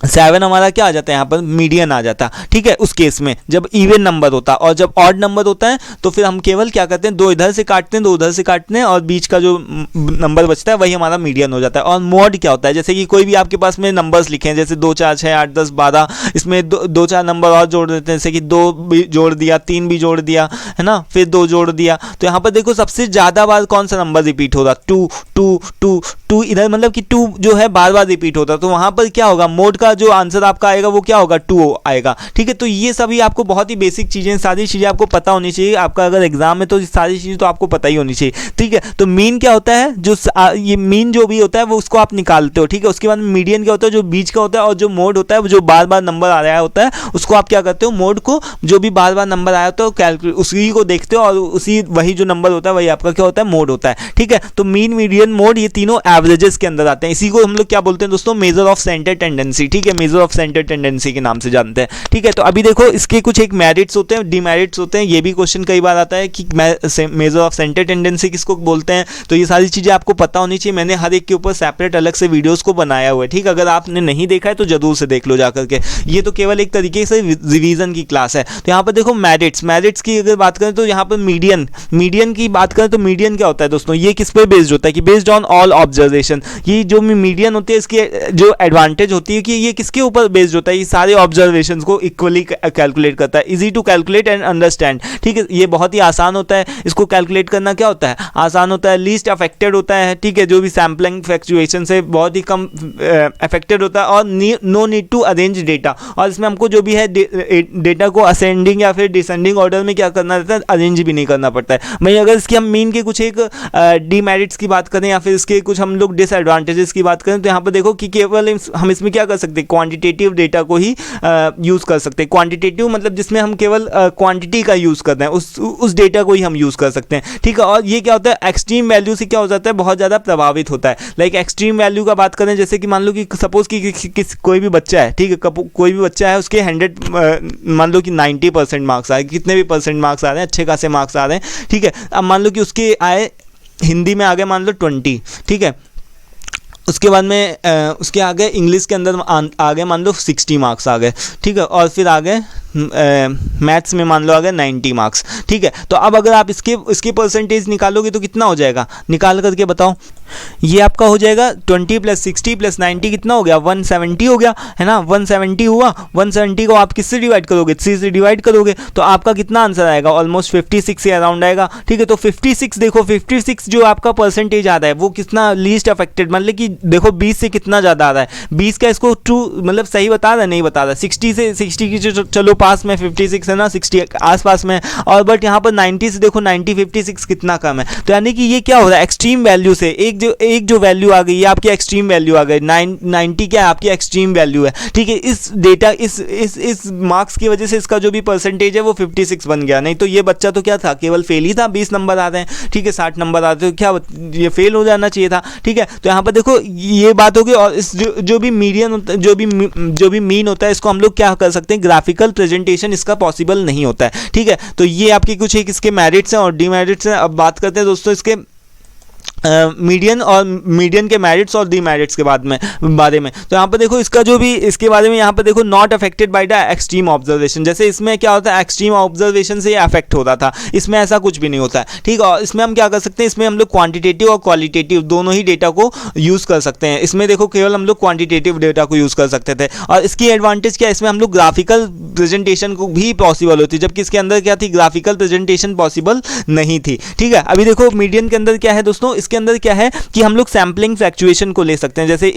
7 हमारा क्या आ जाता है, यहाँ पर मीडियन आ जाता। ठीक है, उस केस में जब इवन नंबर होता, और जब ऑड नंबर होता है तो फिर हम केवल क्या करते हैं, 2 इधर से काटते हैं, 2 उधर से काटते हैं, और बीच का जो नंबर बचता है वही हमारा मीडियन हो जाता है। और मॉड क्या होता है, जैसे कि कोई भी आपके पास में नंबर्स लिखे हैं, जैसे 2 4 6 8 10 12, इसमें 2 4 नंबर और जोड़ देते हैं, जैसे कि 2 भी जोड़ दिया, 3 भी जोड़ दिया, है ना, फिर 2 जोड़ दिया। तो यहाँ पर देखो सबसे ज़्यादा बार कौन सा नंबर रिपीट हो रहा, 2 2 2 2, इधर मतलब कि 2 जो है बार बार रिपीट होता है, तो वहाँ पर क्या होगा, मोड का जो आंसर आपका आएगा वो क्या होगा, 2 आएगा। ठीक है, तो ये सभी आपको बहुत ही बेसिक चीज़ें, सारी चीज़ें आपको पता होनी चाहिए। आपका अगर एग्जाम है तो सारी चीज़ें तो आपको पता ही होनी चाहिए। ठीक है, तो मीन क्या होता है, जो ये मीन जो भी होता है वो उसको आप निकालते हो। ठीक है, उसके बाद मीडियन क्या होता है, जो बीच का होता है, और जो मोड होता है जो बार बार नंबर आ रहा होता है उसको आप क्या करते हो, मोड को, जो भी बार बार नंबर आया होता है कैलकुलेट उसी को देखते हो, और वही जो नंबर होता है वही आपका क्या होता है, मोड होता है। ठीक है, तो मीन मीडियन मोड ये तीनों एवरेजेस के अंदर आते हैं। इसी को हम लोग क्या बोलते हैं दोस्तों, मेजर ऑफ सेंटर टेंडेंसी, ठीक है, मेजर ऑफ सेंटर टेंडेंसी के नाम से जानते हैं, ठीक है। तो अभी देखो इसके कुछ एक मेरिट्स होते हैं, डीमेरिट्स होते हैं, ये भी क्वेश्चन कई बार आता है कि मेजर ऑफ सेंटर टेंडेंसी किसको बोलते हैं, तो ये सारी चीज़ें आपको पता होनी चाहिए। मैंने हर एक के ऊपर सेपरेट अलग से वीडियोस को बनाया हुआ है, ठीक है, अगर आपने नहीं देखा है तो जरूर से देख लो जाकर के। ये तो केवल एक तरीके से रिवीजन की क्लास है। तो यहाँ पर देखो मेरिट्स की अगर बात करें तो यहाँ पर मीडियन की बात करें तो मीडियन क्या होता है दोस्तों, ये किस पे बेस्ड होता है कि बेस्ड ऑन ऑल ऑब्जर्वेशन। ये जो मीडियन होती है इसकी जो एडवांटेज होती है कि ये किसके ऊपर बेस्ड होता है, ये सारे ऑब्जर्वेशंस को इक्वली कैलकुलेट करता है, easy to calculate and understand, ठीक है। ये बहुत ही आसान होता है, इसको कैलकुलेट करना क्या होता है, आसान होता है, लीस्ट अफेक्टेड होता है, ठीक है, जो भी सैम्पलिंग फ्लक्चुएशन से बहुत ही कम अफेक्टेड होता है, और no need to arrange data, और इसमें हमको जो भी है डेटा को असेंडिंग या फिर डिसेंडिंग ऑर्डर में क्या करना रहता है, अरेंज भी नहीं करना पड़ता है। वहीं अगर इसकी हम मीन के कुछ एक डीमेरिट्स की बात करें या फिर इसके कुछ हम लोग डिसएडवांटेजेस की बात करें तो यहाँ पर देखो कि केवल हम इसमें क्या कर सकते हैं, क्वांटिटेटिव डेटा को ही यूज़ कर सकते हैं। क्वांटिटेटिव मतलब जिसमें हम केवल क्वांटिटी का यूज़ करते हैं, उस डेटा को ही हम यूज़ कर सकते हैं, ठीक है। और ये क्या होता है, एक्सट्रीम वैल्यू से क्या हो जाता है, बहुत ज़्यादा प्रभावित होता है। लाइक एक्सट्रीम वैल्यू का बात करें, जैसे कि मान लो कि सपोज कि कोई भी बच्चा है, ठीक है, कोई भी बच्चा है, उसके 100 मान लो कि 90% मार्क्स आए, कितने भी परसेंट मार्क्स आ रहे हैं, अच्छे खासे मार्क्स आ रहे हैं, ठीक है। अब मान लो कि उसके आए हिंदी में आ गए मान लो 20, ठीक है, उसके बाद में उसके आगे इंग्लिश के अंदर आ गए मान लो 60 मार्क्स आ गए, ठीक है, और फिर आ गए मैथ्स में मान लो आ गए 90 मार्क्स, ठीक है। तो अब अगर आप इसके परसेंटेज निकालोगे तो कितना हो जाएगा, निकाल करके बताओ। ये आपका हो जाएगा 20 + 60 + 90 कितना हो गया, 170 हो गया, है ना, 170 हुआ। 170 को आप किससे डिवाइड करोगे, 3 से डिवाइड करोगे, तो आपका कितना आंसर आएगा, ऑलमोस्ट 56 के अराउंड आएगा, ठीक है। तो 56 देखो, 56 जो आपका परसेंटेज आता है वो कितना लीस्ट अफेक्टेड, मतलब कि देखो 20 से कितना ज़्यादा आ रहा है, 20 का इसको ट्रू मतलब सही बता रहा है, नहीं बता रहा, 60 की चलो पास में 56 है ना, 60 आसपास में, और बट यहाँ पर 90 से देखो 90 56 कितना कम है। तो यानी कि ये क्या हो रहा है, एक्सट्रीम वैल्यू से एक जो वैल्यू आ गई, ये आपकी एक्सट्रीम वैल्यू आ गई, 90 क्या है, आपकी एक्सट्रीम वैल्यू है, ठीक है। इस डेटा इस मार्क्स की वजह से इसका जो भी परसेंटेज है वो 56 बन गया। नहीं तो ये बच्चा तो क्या था, केवल फेल ही था, 20 नंबर आ रहे हैं, ठीक है, 60 नंबर आते हैं, क्या ये फेल हो जाना चाहिए था, ठीक है। तो यहाँ पर देखो ये बात होगी। और इस जो भी मीडियन होता है, जो भी मीन होता है, इसको हम लोग क्या कर सकते हैं, ग्राफिकल प्रेजेंटेशन इसका पॉसिबल नहीं होता है, ठीक है। तो ये आपके कुछ एक इसके मेरिट्स हैं और डीमेरिट्स हैं। अब बात करते हैं दोस्तों इसके मीडियन के मेरिट्स और डीमेरिट्स के बारे में। तो यहाँ पर देखो इसका जो भी इसके बारे में यहाँ पर देखो, not affected by the extreme observation. जैसे इसमें क्या होता है, एक्सट्रीम ऑब्जर्वेशन से ये अफेक्ट होता था, इसमें ऐसा कुछ भी नहीं होता है, ठीक है। और इसमें हम क्या कर सकते हैं, इसमें हम लोग क्वांटिटेटिव और क्वालिटेटिव दोनों ही डेटा को यूज़ कर सकते हैं। इसमें देखो केवल हम लोग क्वांटिटेटिव डेटा को यूज़ कर सकते थे, और इसकी एडवांटेज क्या है, इसमें हम लोग ग्राफिकल प्रेजेंटेशन को भी पॉसिबल होती, जबकि इसके अंदर क्या थी, ग्राफिकल प्रेजेंटेशन पॉसिबल नहीं थी, ठीक है। अभी देखो मीडियन के अंदर क्या है दोस्तों, इसके अंदर क्या है कि हम लोग सैम्पलिंग फ्लक्चुएशन को ले सकते हैं। जैसे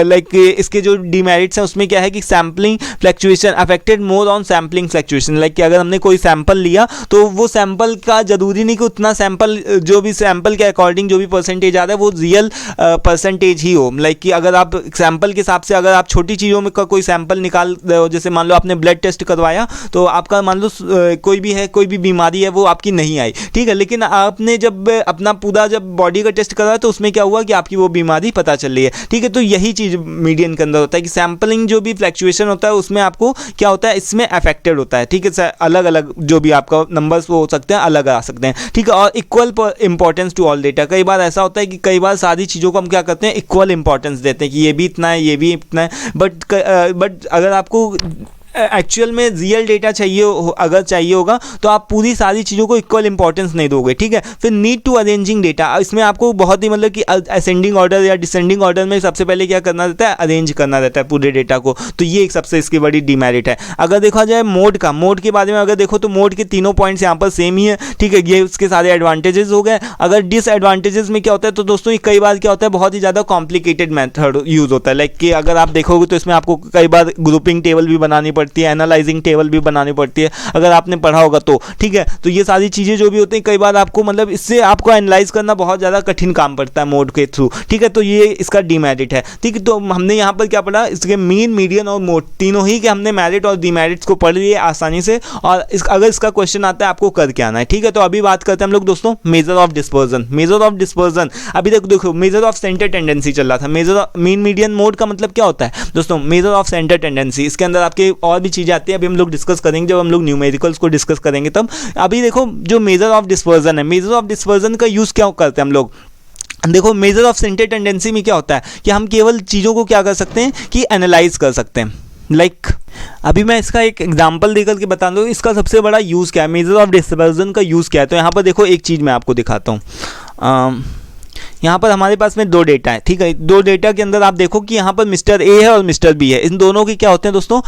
लाइक इसके जो डीमेरिट्स हैं उसमें क्या है कि sampling fluctuation affected more on sampling fluctuation. Like कि अगर हमने कोई सैंपल लिया तो वो सैंपल का जरूरी नहीं कि उतना सैंपल, जो भी सैंपल के अकॉर्डिंग जो भी परसेंटेज आता है वो रियल परसेंटेज ही हो। लाइक कि अगर आप सैंपल के हिसाब से अगर आप छोटी चीज़ों में का कोई सैंपल निकाल रहे हो, जैसे मान लो आपने ब्लड टेस्ट करवाया तो आपका मान लो कोई भी बीमारी है वो आपकी नहीं आई, ठीक है, लेकिन आपने जब अपना पूरा जब बॉडी का टेस्ट करवाया तो उसमें क्या हुआ कि आपकी वो बीमारी पता चल रही है, ठीक है। तो यही चीज़ मीडियन के अंदर होता है कि सैंपलिंग जो भी फ्लक्चुएशन होता है उसमें आपको क्या होता है, इसमें अफेक्टेड होता है, ठीक है। अलग अलग जो भी आपका नंबर्स वो हो सकते हैं, अलग आ सकते हैं, ठीक है। और equal importance to all data, कई बार ऐसा होता है कि कई बार सारी चीज़ों को हम क्या करते हैं, इक्वल इंपॉर्टेंस देते हैं कि ये भी इतना है, ये भी इतना है, बट अगर आपको एक्चुअल में रियल डेटा अगर चाहिए होगा तो आप पूरी सारी चीज़ों को इक्वल इंपॉर्टेंस नहीं दोगे, ठीक है। फिर नीड टू अरेंजिंग डेटा, इसमें आपको बहुत ही मतलब कि असेंडिंग ऑर्डर या डिसेंडिंग ऑर्डर में सबसे पहले क्या करना रहता है, अरेंज करना रहता है पूरे डेटा को। तो ये एक सबसे इसकी बड़ी डीमेरिट है। अगर देखा जाए मोड के बारे में अगर देखो तो मोड के तीनों पॉइंट्स यहाँ पर सेम ही है, ठीक है, ये उसके सारे एडवांटेजेस हो गए। अगर डिसएडवांटेजेस में क्या होता है तो दोस्तों कई बार क्या होता है, बहुत ही ज़्यादा कॉम्प्लिकेटेड मेथड यूज़ होता है। लाइक कि अगर आप देखोगे तो इसमें आपको कई बार ग्रुपिंग टेबल भी बनानी पड़ती है, एनालाइजिंग टेबल भी बनानी पड़ती है, अगर आपने पढ़ा होगा तो, ठीक है। तो ये सारी चीज़ें जो भी होती हैं कई बार आपको मतलब इससे आपको एनालाइज करना बहुत ज़्यादा कठिन काम पड़ता है मोड के थ्रू, ठीक है। तो ये इसका डीमेरिट है, ठीक है। तो हमने यहाँ पर क्या पढ़ा, इसके मीन, मीडियन और मोड तीनों ही के हमने मेरिट और डीमेरिट्स को पढ़ लिए आसानी से, और अगर इसका क्वेश्चन आता है आपको करके आना है, ठीक है। तो अभी बात करते हैं हम लोग दोस्तों measure of dispersion. Measure of dispersion अभी तक देखो मेजर ऑफ सेंटर टेंडेंसी चल रहा था। Measure of mean, median, mode का मतलब क्या होता है दोस्तों, मेजर ऑफ सेंटर टेंडेंसी। इसके अंदर आपके और भी चीज़ें आती है, अभी हम लोग डिस्कस करेंगे जब हम लोग न्यूमेरिकल्स को डिस्कस करेंगे तब। अभी देखो जो मेजर ऑफ डिस्पर्जन है, मेजर ऑफ डिस्पर्जन का यूज़ क्या करते हैं हम लोग, देखो मेजर ऑफ सेंटर टेंडेंसी में क्या होता है कि हम केवल चीज़ों को क्या कर सकते हैं कि एनालाइज कर सकते हैं। अभी मैं इसका एक एग्जांपल देकर के बता दूँ इसका सबसे बड़ा यूज़ क्या है, मेजर ऑफ डिस्पर्जन का यूज़ क्या है। तो यहाँ पर देखो एक चीज़ मैं आपको दिखाता हूँ। यहाँ पर हमारे पास में दो डेटा है, ठीक है। दो डेटा के अंदर आप देखो कि यहाँ पर मिस्टर ए है और मिस्टर बी है। इन दोनों के क्या होते हैं दोस्तों,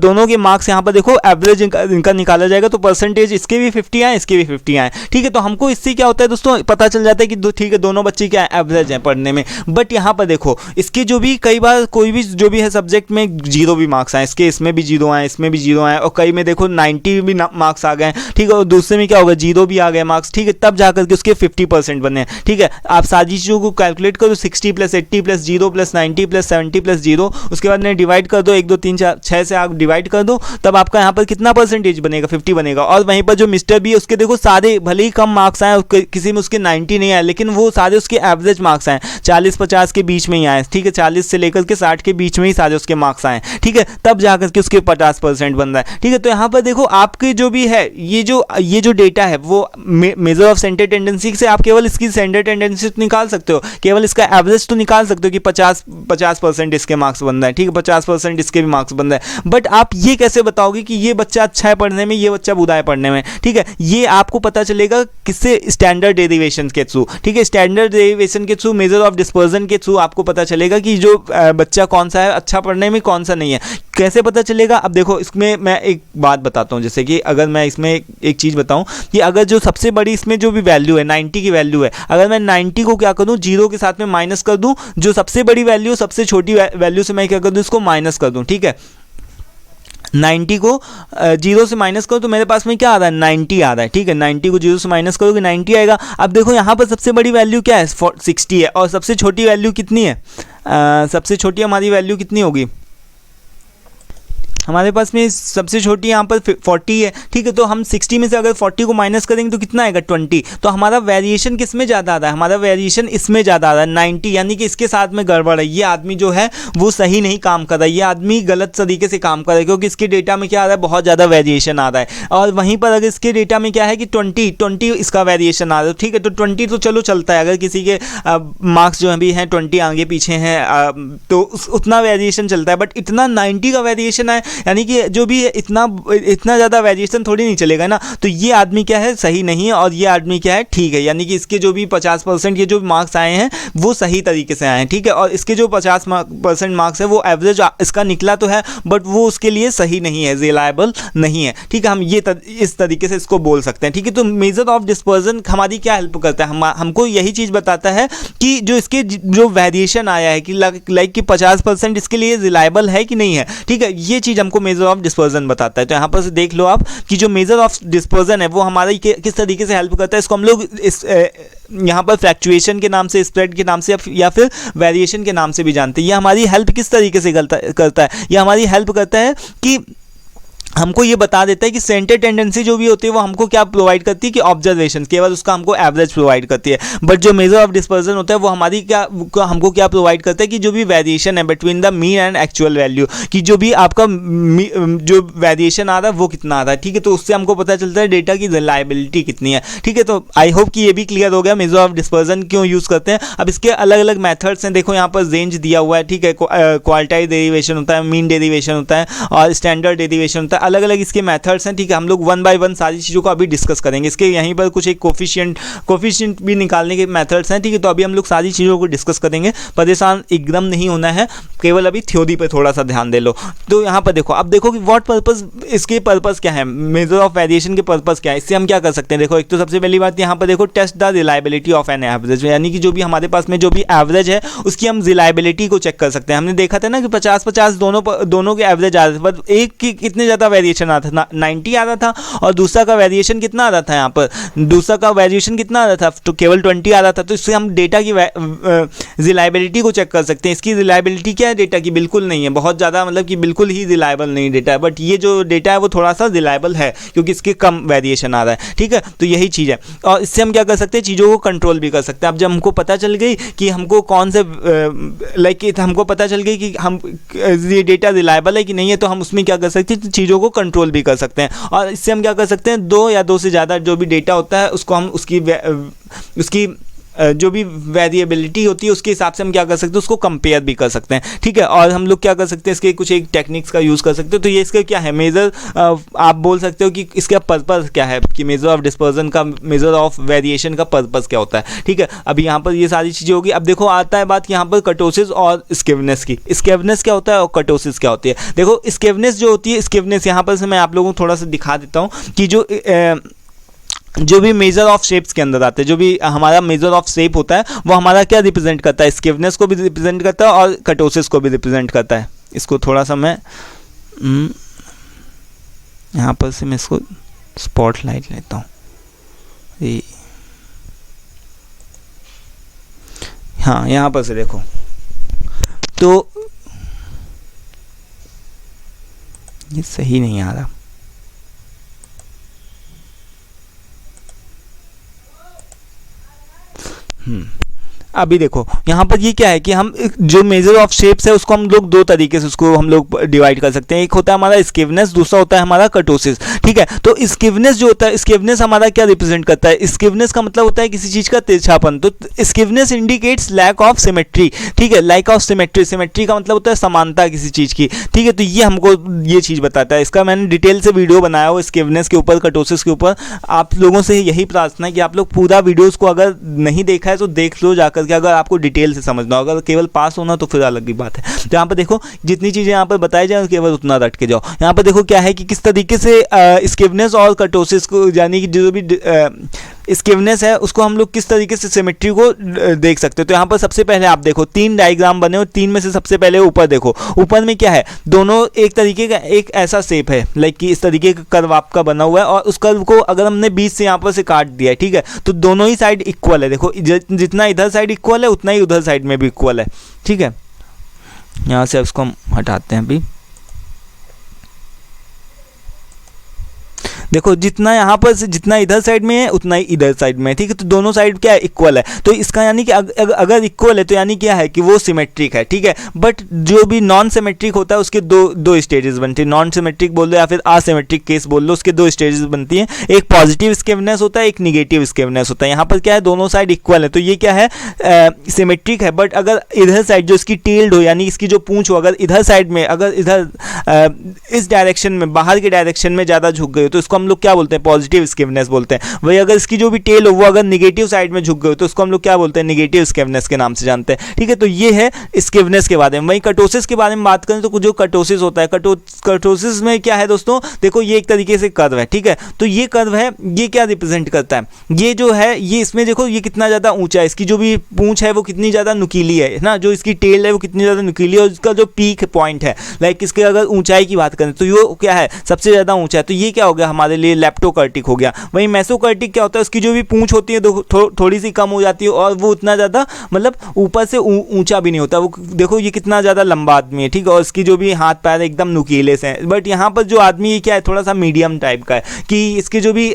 दोनों के मार्क्स यहाँ पर देखो एवरेज इनका निकाला जाएगा, तो परसेंटेज इसके भी 50 आए, इसके भी 50 आए, ठीक है। तो हमको इससे क्या होता है दोस्तों, पता चल जाता है कि ठीक है दोनों बच्चे क्या एवरेज हैं पढ़ने में। बट यहाँ पर देखो इसके जो भी कई बार कोई भी जो भी है सब्जेक्ट में 0 भी मार्क्स आए, इसके इसमें भी 0 आए, इसमें भी 0 आए, और कई में देखो 90 भी मार्क्स आ गए, ठीक है। और दूसरे में क्या होगा 0 भी आ गए मार्क्स, ठीक है। तब जाकर के उसके 50% बने, ठीक है। आप सारी चीज़ों को कैलकुलेट करो, 60 + 80 + 0 + 90 + 70 + 0, उसके बाद में डिवाइड कर दो, 1 2 3 4 6 से आप डिवाइड कर दो, तब आपका यहाँ पर कितना परसेंटेज बनेगा, 50 बनेगा। और वहीं पर जो मिस्टर बी है उसके देखो सारे भले ही कम मार्क्स आए, किसी में उसके 90 नहीं आए, लेकिन वो सारे उसके एवरेज मार्क्स आए, 40-50 के बीच में ही आए, ठीक है। 40 से लेकर के 60 के बीच में ही सारे उसके मार्क्स आए, ठीक है। तब जाकर के उसके 50% बन रहा है, ठीक है। तो यहाँ पर देखो आपके जो भी है ये जो डेटा है वो मेजर ऑफ सेंटर टेंडेंसी से आप केवल इसकी सेंटर टेंडेंसी निकाल सकते हो, केवल इसका एवरेज तो निकाल सकते हो कि 50% इसके मार्क्स बन रहा है, ठीक है, 50% इसके भी मार्क्स बन रहा है। बट आप ये कैसे बताओगे कि ये बच्चा अच्छा है पढ़ने में, ये बच्चा बुरा है पढ़ने में, ठीक है। ये आपको पता चलेगा किससे, स्टैंडर्ड डेरिवेशन के थ्रू, ठीक है। स्टैंडर्ड डेरिवेशन के थ्रू, मेजर ऑफ डिस्पर्जन के थ्रू आपको पता चलेगा कि जो बच्चा कौन सा है अच्छा पढ़ने में, कौन सा नहीं है। कैसे पता चलेगा, अब देखो इसमें मैं एक बात बताता हूँ, जैसे कि अगर मैं इसमें एक चीज़ बताऊँ कि अगर जो सबसे बड़ी इसमें जो भी वैल्यू है 90 की वैल्यू है, अगर मैं 90 को क्या करूँ 0 के साथ में माइनस कर दूं, जो सबसे बड़ी वैल्यू सबसे छोटी वैल्यू से मैं क्या कर दूं, इसको माइनस कर दूं, ठीक है। 90 को 0 से माइनस करो तो मेरे पास में क्या आ रहा है 90 आ रहा है, ठीक है। 90 को 0 से माइनस करोगे 90 आएगा। अब देखो यहाँ पर सबसे बड़ी वैल्यू क्या है 60 है, और सबसे छोटी वैल्यू कितनी है, सबसे छोटी हमारी वैल्यू कितनी होगी, हमारे पास में सबसे छोटी यहाँ पर 40 है, ठीक है। तो हम 60 में से अगर 40 को माइनस करेंगे तो कितना आएगा 20। तो हमारा वेरिएशन किस में ज़्यादा आ रहा है, हमारा वेरिएशन इसमें ज़्यादा आ रहा है 90, यानी कि इसके साथ में गड़बड़ है, ये आदमी जो है वो सही नहीं काम कर रहा है, ये आदमी गलत तरीके से काम कर रहा है, क्योंकि इसके डेटा में क्या आ रहा है बहुत ज़्यादा वेरिएशन आ रहा है। और वहीं पर अगर इसके डेटा में क्या है कि 20 इसका वेरिएशन आ रहा है, ठीक है। तो 20 तो चलो चलता है, अगर किसी के मार्क्स जो भी हैं 20 आगे पीछे हैं तो उतना वेरिएशन चलता है। बट इतना 90 का वेरिएशन है, यानी कि जो भी इतना ज़्यादा वेरिएशन थोड़ी नहीं चलेगा ना। तो ये आदमी क्या है सही नहीं है, और ये आदमी क्या है ठीक है, यानी कि इसके जो भी 50% के जो मार्क्स आए हैं वो सही तरीके से आए हैं, ठीक है। और इसके जो 50% मार्क्स है वो एवरेज इसका निकला तो है, बट वो उसके लिए सही नहीं है, रिलायबल नहीं है, ठीक है। हम ये इस तरीके से इसको बोल सकते हैं, ठीक है। तो मेजर ऑफ डिस्पर्जन हमारी क्या हेल्प करता है, हमको यही चीज़ बताता है कि जो इसके जो वेरिएशन आया है कि लाइक कि 50% इसके लिए रिलायबल है कि नहीं है, ठीक है। ये चीज़ हमको मेजर ऑफ डिस्पर्जन बताता है। तो यहाँ पर से देख लो आप कि जो मेजर ऑफ डिस्पर्जन है वो हमारा किस तरीके से हेल्प करता है। इसको हम लोग इस यहाँ पर फ्लैक्चुएशन के नाम से, स्प्रेड के नाम से या फिर वेरिएशन के नाम से भी जानते हैं। ये हमारी हेल्प किस तरीके से करता है, ये हमारी हेल्प करता है कि हमको ये बता देता है कि सेंटर टेंडेंसी जो भी होती है वो हमको क्या प्रोवाइड करती है कि ऑब्जर्वेशन, केवल उसका हमको एवरेज प्रोवाइड करती है। बट जो मेजर ऑफ डिस्पर्जन होता है वो हमारी हमको क्या प्रोवाइड करता है कि जो भी वेरिएशन है between the mean and actual value, कि जो भी आपका जो वेरिएशन आ रहा है वो कितना आ रहा है, ठीक है। तो उससे हमको पता चलता है डेटा की रिलायबिलिटी कितनी है, ठीक है। तो आई होप कि ये भी क्लियर हो गया मेजर ऑफ डिस्पर्जन क्यों यूज़ करते हैं। अब इसके अलग अलग मेथड्स हैं, देखो यहाँ पर रेंज दिया हुआ है, ठीक है। क्वार्टाइल डेरिवेशन होता है, मीन डेरिवेशन होता है और स्टैंडर्ड डेरिवेशन होता है। अलग अलग इसके मेथड्स हैं, ठीक है। हम लोग वन बाय वन सारी चीज़ों को अभी डिस्कस करेंगे। इसके यहीं पर कुछ एक कोफिशिएंट भी निकालने के मेथड्स हैं, ठीक है। तो अभी हम लोग सारी चीज़ों को डिस्कस करेंगे, परेशान एकदम नहीं होना है, केवल अभी थ्योरी पर थोड़ा सा ध्यान दे लो। तो यहाँ पर देखो, अब देखो कि व्हाट पर्पस, इसके पर्पस क्या है, मेजर ऑफ वेरिएशन के पर्पस क्या है, इससे हम क्या कर सकते हैं। देखो एक तो सबसे पहली बात यहाँ पर देखो, test the reliability of an average, यानी कि जो भी हमारे पास में जो भी एवरेज है उसकी हम रिलायबिलिटी को चेक कर सकते हैं। हमने देखा था ना कि 50-50 दोनों के एवरेज आ रहे थे, पर एक की कितने ज़्यादा वेरिएशन आ रहा था, 90 आ रहा था, और दूसरा का वेरिएशन कितना आ रहा था, यहाँ पर दूसरा का वेरिएशन कितना आ रहा था, तो केवल 20 आ रहा था। तो इससे हम डेटा की रिलायबिलिटी को चेक कर सकते हैं। इसकी रिलायबिलिटी क्या है डेटा की, बिल्कुल नहीं है, बहुत ज़्यादा, मतलब कि बिल्कुल ही रिलायबल नहीं डेटा है। बट ये जो डेटा है वो थोड़ा सा रिलायबल है क्योंकि इसके कम वेरिएशन आ रहा है, ठीक है। तो यही चीज़ है, और इससे हम क्या कर सकते हैं, चीज़ों को कंट्रोल भी कर सकते हैं। अब जब हमको पता चल गई कि हमको कौन से हमको पता चल गई कि हम ये डेटा रिलायबल है कि नहीं है, तो हम उसमें क्या कर सकते हैं, चीज़ों को कंट्रोल भी कर सकते हैं। और इससे हम क्या कर सकते हैं, दो या दो से ज़्यादा जो भी डेटा होता है उसको हम उसकी जो भी वेरिएबिलिटी होती है उसके हिसाब से हम क्या कर सकते हैं, उसको कंपेयर भी कर सकते हैं, ठीक है। और हम लोग क्या कर सकते हैं, इसके कुछ एक टेक्निक्स का यूज़ कर सकते हो। तो ये इसका क्या है, मेजर, आप बोल सकते हो कि इसका पर्पस क्या है, कि मेजर ऑफ डिस्पर्जन का, मेजर ऑफ वेरिएशन का पर्पस क्या होता है, ठीक है। अभी यहाँ पर ये सारी चीज़ें होगी। अब देखो आता है बात यहाँ पर कर्टोसिस और स्केवनेस की। स्केवनेस क्या होता है और कर्टोसिस क्या होती है। देखो स्केवनेस जो होती है, स्केवनेस यहाँ पर से मैं आप लोगों को थोड़ा सा दिखा देता हूँ कि जो भी मेजर ऑफ शेप्स के अंदर आते हैं, जो भी हमारा मेजर ऑफ शेप होता है वो हमारा क्या रिप्रेजेंट करता है, स्केवनेस को भी रिप्रेजेंट करता है और कर्टोसिस को भी रिप्रेजेंट करता है। इसको थोड़ा सा मैं यहाँ पर से मैं इसको स्पॉटलाइट लेता हूँ। हाँ, यहाँ पर से देखो, तो ये सही नहीं आ रहा। अभी देखो यहाँ पर ये क्या है कि हम जो मेजर ऑफ शेप्स है उसको हम लोग दो तरीके से उसको हम लोग डिवाइड कर सकते हैं। एक होता है हमारा स्केवनेस, दूसरा होता है हमारा कर्टोसिस, ठीक है। तो स्केवनेस जो होता है, स्केवनेस हमारा क्या रिप्रेजेंट करता है, स्केवनेस का मतलब होता है किसी चीज़ का तिरछापन। तो स्केवनेस इंडिकेट्स लैक ऑफ सिमेट्री, ठीक है, लैक ऑफ सिमेट्री। सिमेट्री का मतलब होता है समानता किसी चीज़ की, ठीक है। तो ये हमको ये चीज़ बताता है। इसका मैंने डिटेल से वीडियो बनाया हो स्केवनेस के ऊपर, कर्टोसिस के ऊपर। आप लोगों से यही प्रार्थना है कि आप लोग पूरा वीडियोज़ को अगर नहीं देखा है तो देख लो जाकर के, अगर आपको डिटेल से समझना हो। अगर केवल पास होना तो फिर अलग की बात है। तो यहाँ पर देखो जितनी चीज़ें यहाँ पर बताई जाए केवल उतना रट के जाओ। यहाँ पर देखो क्या है कि किस तरीके से स्केवनेस और कर्टोसिस को, यानी कि जो भी स्केवनेस है उसको हम लोग किस तरीके से सिमेट्री को देख सकते हो। तो यहाँ पर सबसे पहले आप देखो 3 डायग्राम बने और 3 में से सबसे पहले ऊपर देखो, ऊपर में क्या है, दोनों एक तरीके का एक ऐसा शेप है, लाइक कि इस तरीके का कर्व आपका बना हुआ है, और उस कर्व को अगर हमने बीच से यहाँ पर से काट दिया है, ठीक है, तो दोनों ही साइड इक्वल है। देखो जितना इधर साइड इक्वल है उतना ही उधर साइड में भी इक्वल है, ठीक है। यहाँ से उसको हम हटाते हैं। अभी देखो जितना यहाँ पर से जितना इधर साइड में है उतना ही इधर साइड में है, ठीक है। तो दोनों साइड क्या है, इक्वल है। तो इसका यानी कि अगर इक्वल है तो यानी क्या है कि वो सिमेट्रिक है, ठीक है। बट जो भी नॉन सिमेट्रिक होता है उसके दो स्टेजेस बनती है। नॉन सिमेट्रिक बोल लो या फिर असिमेट्रिक केस बोल लो, उसके 2 स्टेजेस बनती हैं। एक पॉजिटिव स्केवनेस होता है, एक निगेटिव स्केवनेस होता है। यहाँ पर क्या है, दोनों साइड इक्वल है, तो ये क्या है, सिमेट्रिक है। बट अगर इधर साइड जो इसकी टेल्ड हो, यानी इसकी जो पूंछ हो, अगर इधर साइड में, अगर इधर इस डायरेक्शन में, बाहर के डायरेक्शन में ज़्यादा झुक गई हो तो इसको हम लोग क्या बोलते हैं, पॉजिटिव स्केवनेस बोलते हैं। वही अगर इसकी जो भी टेल हो वो अगर निगेटिव साइड में झुक गई हो तो उसको हम लोग क्या बोलते हैं, निगेटिव स्केवनेस के नाम से जानते हैं, ठीक है। तो ये है स्केवनेस के बारे में। वहीं कर्टोसिस के बारे में बात करें तो जो कर्टोसिस होता है, कर्टोसिस में क्या है दोस्तों, देखो ये एक तरीके से कर्व है, ठीक है। तो ये कर्व है, ये क्या रिप्रेजेंट करता है, ये जो है, ये इसमें देखो ये कितना ज़्यादा ऊंचा है, इसकी जो भी पूंछ है वो कितनी ज़्यादा नुकीली है ना, जो इसकी टेल है वो कितनी ज़्यादा नुकीली है, और इसका जो पीक पॉइंट है, लाइक इसके अगर ऊंचाई की बात करें तो ये क्या है, सबसे ज़्यादा ऊंचा है। तो ये क्या हो गया हमारे लिए, लेप्टोकर्टिक हो गया। वहीं मेसोकर्टिक क्या होता है, उसकी जो भी पूंछ होती है थोड़ी सी कम हो जाती है, और वो उतना ज़्यादा मतलब ऊपर से ऊंचा भी नहीं होता। वो देखो ये कितना ज़्यादा लंबा आदमी है, ठीक है, और इसकी जो भी हाथ पैर एकदम नुकीले से हैं। बट यहाँ पर जो आदमी क्या है, थोड़ा सा मीडियम टाइप का है, कि इसके जो भी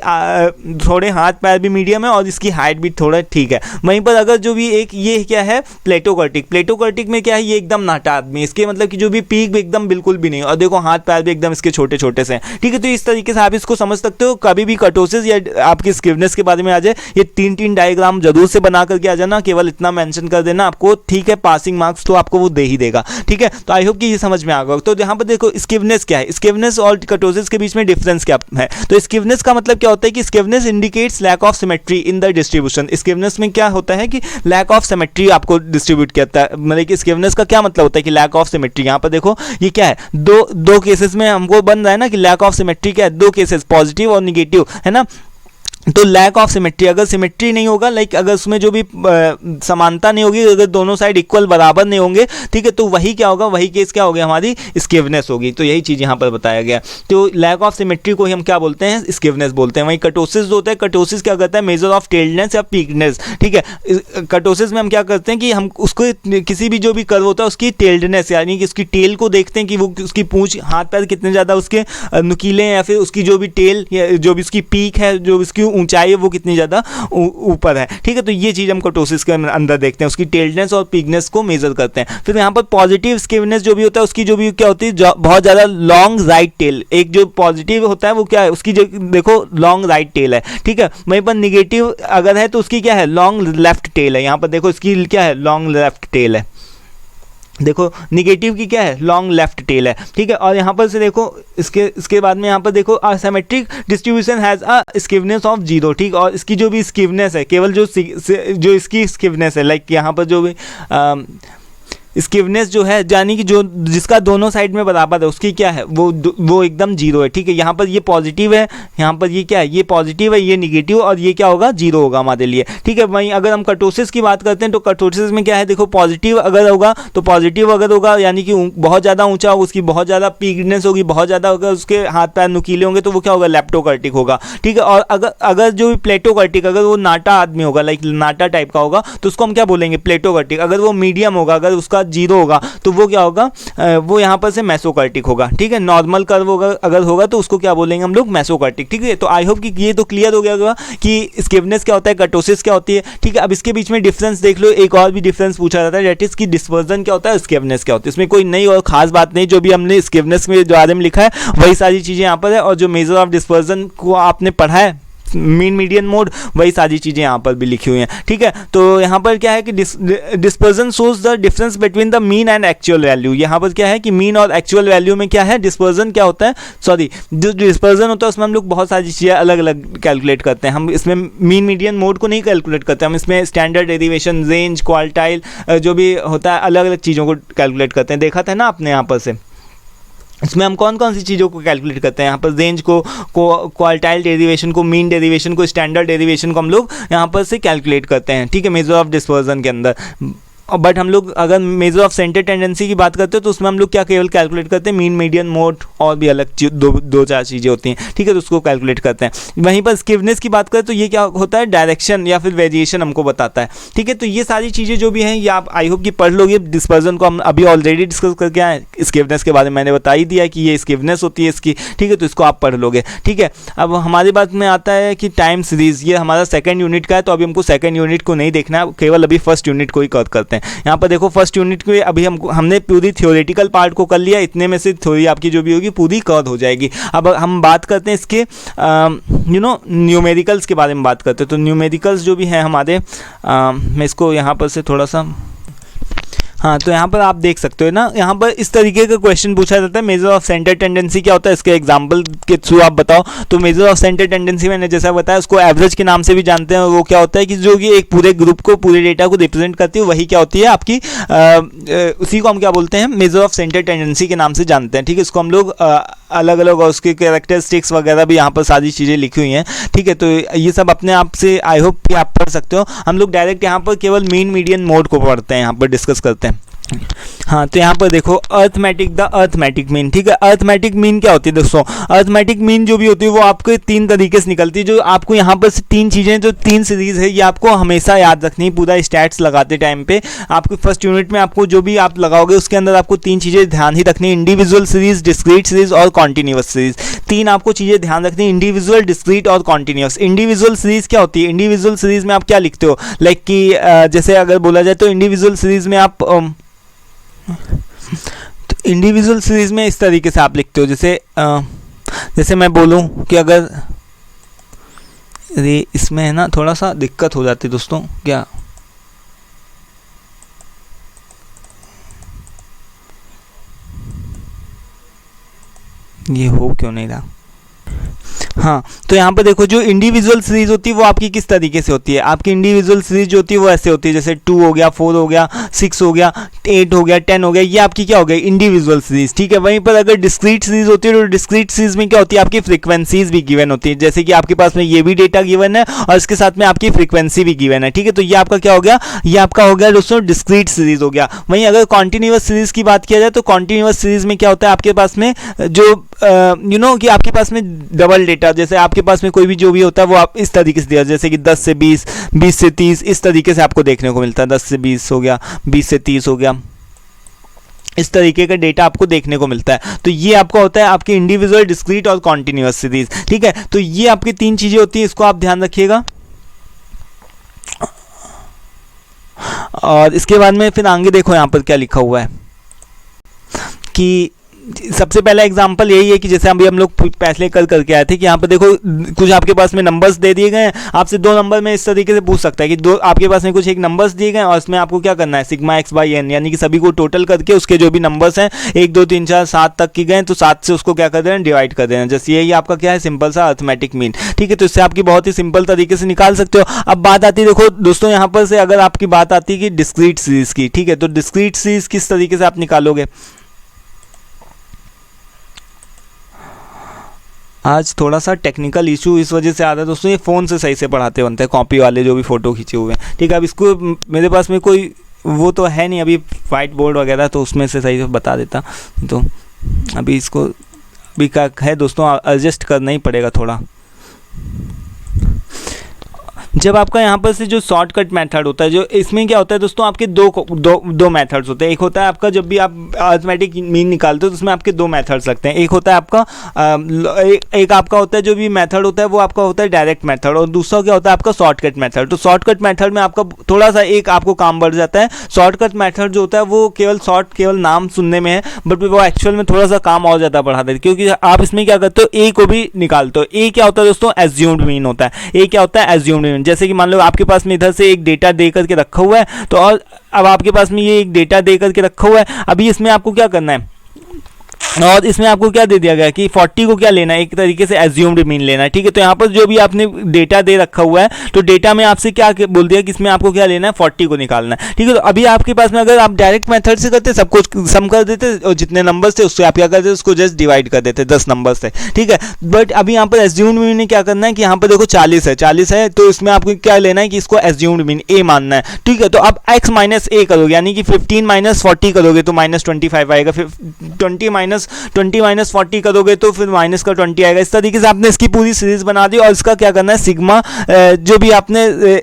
थोड़े हाथ पैर भी मीडियम है और इसकी हाइट भी थोड़ा ठीक है। वहीं पर अगर जो भी एक ये क्या है, प्लेटोकर्टिक में क्या है, ये एकदम नाटा आदमी, इसके मतलब कि जो भी पीक भी एकदम बिल्कुल भी नहीं, और देखो हाथ पैर भी एकदम इसके छोटे छोटे से हैं, ठीक है। तो इस तरीके से आप इसको समझ सकते हो, कभी भी कर्टोसिस या आपकी स्किवनेस के बारे में आ जाए, ये 3 डायग्राम जरूर से बना करके आ जाना, केवल इतना मेंशन कर देना आपको, ठीक है, पासिंग मार्क्स तो आपको वो दे ही देगा, ठीक है। तो आई होप कि ये समझ में आ गया। तो यहाँ पर देखो स्किवनेस क्या है, स्किवनेस और कर्टोसिस के बीच में डिफरेंस क्या है। तो स्किवनेस का मतलब क्या होता है कि skewness indicates lack of symmetry in the distribution. Skewness में क्या होता है कि लैक ऑफ सिमेट्री आपको डिस्ट्रीब्यूट करता है, मतलब कि स्किवनेस का क्या मतलब होता है कि लैक ऑफ सिमेट्री। यहाँ पर देखो ये क्या है, दो केसेस में हमको बन रहा है ना कि लैक ऑफ सिमेट्री क्या है, 2 केसेस पॉजिटिव और निगेटिव, है ना। तो लैक ऑफ सिमेट्री, अगर सिमेट्री नहीं होगा, लाइक अगर उसमें जो भी समानता नहीं होगी, अगर दोनों साइड इक्वल बराबर नहीं होंगे, ठीक है, तो वही क्या होगा, वही केस क्या होगी, हमारी स्किवनेस होगी। तो यही चीज़ यहाँ पर बताया गया। तो लैक ऑफ सिमेट्री को ही हम क्या बोलते हैं, स्किवनेस बोलते हैं। वहीं कर्टोसिस जो होता है, कर्टोसिस क्या करता है, मेजर ऑफ टेल्डनेस या पीकनेस, ठीक है। कर्टोसिस में हम क्या करते हैं कि हम उसको किसी भी जो भी कर्व होता है उसकी टेल्डनेस, यानी कि उसकी टेल को देखते हैं कि वो उसकी पूंछ, हाथ पैर कितने ज़्यादा उसके नुकीले हैं, या फिर उसकी जो भी टेल या जो भी उसकी पीक है, जो उसकी ऊंचाई है, वो कितनी ज़्यादा ऊपर है, ठीक है। तो ये चीज़ हम कर्टोसिस के अंदर देखते हैं, उसकी टेल्डनेस और पिगनेस को मेजर करते हैं। फिर यहाँ पर पॉजिटिव स्किवनेस जो भी होता है, उसकी जो भी क्या होती है, बहुत ज़्यादा लॉन्ग राइट टेल। एक जो पॉजिटिव होता है वो क्या है, उसकी जो देखो लॉन्ग राइट टेल है, ठीक है। वहीं पर निगेटिव अगर है तो उसकी क्या है, लॉन्ग लेफ्ट टेल है। यहाँ पर देखो इसकी क्या है, लॉन्ग लेफ्ट टेल है। देखो निगेटिव की क्या है, लॉन्ग लेफ्ट टेल है, ठीक है। और यहाँ पर से देखो इसके बाद में यहाँ पर देखो asymmetric distribution has a skewness of 0, ठीक। और इसकी जो भी स्किवनेस है, केवल जो इसकी स्किवनेस है, लाइक यहाँ पर जो भी स्किवनेस जो है, यानी कि जो जिसका दोनों साइड में बराबर है, उसकी क्या है, वो एकदम 0 है, ठीक है। यहाँ पर ये पॉजिटिव है, यहाँ पर ये क्या है, ये पॉजिटिव है, ये निगेटिव, और ये क्या होगा, 0 होगा हमारे लिए, ठीक है। वहीं अगर हम कर्टोसिस की बात करते हैं तो कर्टोसिस में क्या है, देखो पॉजिटिव अगर होगा तो पॉजिटिव अगर होगा यानी कि बहुत ज़्यादा ऊंचा होगा, उसकी बहुत ज़्यादा पीकनेस होगी, बहुत ज़्यादा अगर उसके हाथ पैर नुकीले होंगे तो वो क्या होगा, लेप्टोकर्टिक होगा, ठीक है। और अगर जो भी प्लेटोकर्टिक, अगर वो नाटा आदमी होगा, लाइक नाटा टाइप का होगा, तो उसको हम क्या बोलेंगे, प्लेटोकर्टिक। अगर वो मीडियम होगा, अगर उसका 0 होगा तो वो क्या होगा, वो यहाँ पर से मेसोकर्टिक होगा, ठीक है। नॉर्मल कर्व होगा अगर होगा तो उसको क्या बोलेंगे हम लोग, मेसोकर्टिक, ठीक है। तो आई होप कि ये तो क्लियर हो गया होगा कि स्किवनेस क्या होता है, कर्टोसिस क्या होती है, ठीक है। अब इसके बीच में डिफरेंस देख लो, एक और भी डिफरेंस पूछा जाता है, दैट इज कि डिस्पर्जन क्या होता है, स्किवनेस क्या होती है। इसमें कोई नई और खास बात नहीं, जो भी हमने स्किवनेस में जो बारे में लिखा है वही सारी चीज़ें यहाँ पर है, और जो मेजर ऑफ डिस्पर्जन को आपने पढ़ा है, मीन मीडियन मोड, वही सारी चीज़ें यहाँ पर भी लिखी हुई हैं, ठीक है। तो यहाँ पर क्या है कि dispersion shows the difference between the mean and actual value. यहाँ पर क्या है कि मीन और एक्चुअल वैल्यू में क्या है, डिस्पर्जन क्या होता है, सॉरी, जो डिस्पर्जन होता है उसमें हम लोग बहुत सारी चीज़ें अलग अलग कैलकुलेट करते हैं। हम इसमें मीन मीडियन मोड को नहीं कैलकुलेट करते, हम इसमें स्टैंडर्ड डेरिवेशन, रेंज, क्वार्टाइल जो भी होता है, अलग अलग चीज़ों को कैलकुलेट करते हैं। देखा था ना आपने यहाँ पर से, इसमें हम कौन कौन सी चीज़ों को कैलकुलेट करते हैं, यहाँ पर रेंज को क्वार्टाइल डेरिवेशन को, मीन डेरिवेशन को, स्टैंडर्ड डेरिवेशन को हम लोग यहाँ पर से कैलकुलेट करते हैं, ठीक है, मेजर ऑफ डिस्पर्जन के अंदर। बट हम लोग अगर मेजर ऑफ सेंटर टेंडेंसी की बात करते हैं तो उसमें हम लोग क्या केवल कैलकुलेट करते हैं, मीन मीडियन मोड, और भी अलग दो चार चीज़ें होती हैं, ठीक है, तो उसको कैलकुलेट करते हैं। वहीं पर स्किवनेस की बात करें तो ये क्या होता है, डायरेक्शन या फिर वेरिएशन हमको बताता है, ठीक है। तो ये सारी चीज़ें जो भी हैं ये आप आई होप कि पढ़ लोगे। डिस्पर्जन को हम अभी ऑलरेडी डिस्कस करके आए, स्किवनेस के बारे में मैंने बता ही दिया कि ये स्किवनेस होती है इसकी, ठीक है, तो इसको आप पढ़ लोगे, ठीक है। अब हमारी बात में आता है कि टाइम सीरीज़, ये हमारा सेकेंड यूनिट का है, तो अभी हमको सेकेंड यूनिट को नहीं देखना है, केवल अभी फर्स्ट यूनिट को ही कवर करते हैं। यहाँ पर देखो फर्स्ट यूनिट के अभी हमने पूरी थ्योरेटिकल पार्ट को कर लिया, इतने में से थ्योरी आपकी जो भी होगी पूरी कवर हो जाएगी। अब हम बात करते हैं इसके न्यूमेरिकल्स के बारे में बात करते हैं। तो न्यूमेरिकल्स जो भी हैं हमारे, मैं इसको यहाँ पर से थोड़ा सा, हाँ, तो यहाँ पर आप देख सकते हो ना, यहाँ पर इस तरीके का क्वेश्चन पूछा जाता है, मेजर ऑफ सेंटर टेंडेंसी क्या होता है, इसके एग्जांपल के थ्रू आप बताओ। तो मेजर ऑफ सेंटर टेंडेंसी मैंने जैसा बताया उसको एवरेज के नाम से भी जानते हैं, और वो क्या होता है कि जो कि एक पूरे ग्रुप को, पूरे डेटा को रिप्रेजेंट करती है, वही क्या होती है आपकी, उसी को हम क्या बोलते हैं, मेजर ऑफ सेंटर टेंडेंसी के नाम से जानते हैं, ठीक है। इसको हम लोग अलग अलग, और उसके कैरेक्टरिस्टिक्स वगैरह भी यहाँ पर सारी चीज़ें लिखी हुई हैं, ठीक है। तो ये सब अपने आप से आई होप कि आप पढ़ सकते हो। हम लोग डायरेक्ट यहाँ पर केवल मीन मीडियन मोड को पढ़ते हैं, यहाँ पर डिस्कस करते हैं। हाँ, तो यहाँ पर देखो अर्थमेटिक, द अर्थमेटिक मीन, ठीक है। अर्थमेटिक मीन क्या होती है दोस्तों, अर्थमेटिक मीन जो भी होती है वो आपको 3 तरीके से निकलती है। जो आपको यहाँ पर 3 चीज़ें, जो 3 सीरीज़ है, ये आपको हमेशा याद रखनी है पूरा स्टैट्स लगाते टाइम पे। आपको फर्स्ट यूनिट में आपको जो भी आप लगाओगे उसके अंदर आपको 3 चीज़ें ध्यान ही रखनी है, इंडिविजुअल सीरीज, डिस्क्रीट सीरीज और कॉन्टिन्यूअस सीरीज। 3 आपको चीज़ें ध्यान रखनी है, इंडिविजुअल, डिस्क्रीट और कॉन्टिन्यूअस। इंडिविजुअल सीरीज क्या होती है, इंडिविजुअल सीरीज में आप क्या लिखते हो, लाइक कि जैसे अगर बोला जाए तो इंडिविजुअल सीरीज में आप इंडिविजुअल सीरीज में इस तरीके से आप लिखते हो, जैसे जैसे मैं बोलूं कि अगर ये इसमें है ना थोड़ा सा दिक्कत हो जाती है दोस्तों, क्या ये हो क्यों नहीं रहा। हाँ, तो यहाँ पर देखो जो इंडिविजुअल सीरीज होती है वो आपकी किस तरीके से होती है। आपकी इंडिविजुअल सीरीज जो होती है वो ऐसे होती है, जैसे 2 हो गया, 4 हो गया, 6 हो गया, 8 हो गया, 10 हो गया, ये आपकी क्या हो गई इंडिविजुअल सीरीज। ठीक है, वहीं पर अगर डिस्क्रीट सीरीज होती है तो डिस्क्रीट सीरीज में क्या होती है, आपकी फ्रीक्वेंसीज भी गिवन होती है। जैसे कि आपके पास में ये भी डेटा गिवन है और इसके साथ में आपकी फ्रीक्वेंसी भी गिवन है। ठीक है, तो ये आपका क्या हो गया, ये आपका हो गया दोस्तों डिस्क्रीट सीरीज हो गया। वहीं अगर कॉन्टिन्यूअस सीरीज की बात किया जाए तो कॉन्टिन्यूअस सीरीज में क्या होता है, आपके पास में जो कि आपके पास में डबल डेटा, जैसे आपके पास में कोई भी जो भी होता है वो आप इस तरीके से दिया, जैसे कि 10 से 20, 20 से 30, इस तरीके से आपको देखने को मिलता है। 10 से 20 हो गया, 20 से 30 हो गया, इस तरीके का डेटा आपको देखने को मिलता है। तो ये आपका होता है आपकी इंडिविजुअल, डिस्क्रीट और कॉन्टिन्यूअस सीरीज। ठीक है, तो ये आपकी 3 चीजें होती हैं, इसको आप ध्यान रखिएगा। और इसके बाद में फिर आगे देखो यहाँ पर क्या लिखा हुआ है कि सबसे पहला एग्जांपल यही है कि जैसे अभी हम लोग पहले कल करके आए थे कि यहाँ पर देखो कुछ आपके पास में नंबर्स दे दिए गए हैं। आपसे 2 नंबर में इस तरीके से पूछ सकता है कि दो आपके पास में कुछ एक नंबर्स दिए गए हैं और इसमें आपको क्या करना है, सिग्मा एक्स बाई एन, यानी कि सभी को टोटल करके उसके जो भी नंबर्स हैं 1 2 3 4 7 तक की गए तो 7 से उसको क्या कर देना, डिवाइड कर देना। जैसे यही आपका क्या है, सिंपल सा अर्थमेटिक मीन। ठीक है, तो इससे आपकी बहुत ही सिंपल तरीके से निकाल सकते हो। अब बात आती है देखो दोस्तों यहाँ पर से अगर आपकी बात आती है कि डिस्क्रीट सीरीज की। ठीक है, तो डिस्क्रीट सीरीज किस तरीके से आप निकालोगे। आज थोड़ा सा टेक्निकल इशू इस वजह से आ रहा है दोस्तों, ये फ़ोन से सही से पढ़ाते बनते हैं, कॉपी वाले जो भी फ़ोटो खींचे हुए हैं। ठीक है, अब इसको मेरे पास में कोई वो तो है नहीं अभी वाइट बोर्ड वगैरह, तो उसमें से सही से बता देता। तो अभी इसको भी क्या है दोस्तों, एडजस्ट करना ही पड़ेगा थोड़ा। जब आपका यहाँ पर से जो शॉर्टकट मेथड होता है, जो इसमें क्या होता है दोस्तों, आपके दो मेथड्स होते हैं। एक होता है आपका जब भी आप अरिथमेटिक मीन निकालते हो तो उसमें आपके 2 मेथड्स लगते हैं। एक होता है आपका एक आपका होता है जो भी मेथड होता है वो आपका होता है डायरेक्ट मेथड, और दूसरा क्या होता है आपका शॉर्टकट मेथड। तो शॉर्टकट मेथड में आपका थोड़ा सा एक आपको काम बढ़ जाता है। शॉर्टकट मेथड जो होता है वो केवल नाम सुनने में है, बट वो एक्चुअल में थोड़ा सा काम और ज़्यादा बढ़ा देते हैं, क्योंकि आप इसमें क्या करते हो, ए को भी निकालते हो। ए क्या होता है दोस्तों, एज्यूम्ड मीन होता है। ए क्या होता है, एज्यूम्ड मीन। जैसे कि मान लो आपके पास में इधर से एक डेटा दे करके रखा हुआ है, तो और अब आपके पास में ये एक डेटा दे करके रखा हुआ है। अभी इसमें आपको क्या करना है, और इसमें आपको क्या दे दिया गया कि 40 को क्या लेना है, एक तरीके से एज्यूम्ड मीन लेना है। ठीक है, तो यहाँ पर जो भी आपने डेटा दे रखा हुआ है तो डेटा में आपसे क्या बोल दिया कि इसमें आपको क्या लेना है, 40 को निकालना है। ठीक है, तो अभी आपके पास में अगर आप डायरेक्ट मेथड से करते सब कुछ सम कर देते और जितने नंबर्स थे उससे आप क्या करते उसको जस्ट डिवाइड कर देते 10 नंबर्स थे। ठीक है, बट अभी यहाँ पर एज्यूम्ड मीन में क्या करना है कि यहाँ पर देखो 40 है तो इसमें आपको क्या लेना है कि इसको एज्यूम्ड मीन ए मानना है। ठीक है, तो अब x माइनस ए करोगे, यानी कि 15 माइनस 40 करोगे तो माइनस 25 आएगा, फिर 20 माइनस 40 करोगे तो फिर माइनस का 20 आएगा। इस तरीके से आपने इसकी पूरी सीरीज बना दी और इसका क्या करना है, सिग्मा जो भी आपने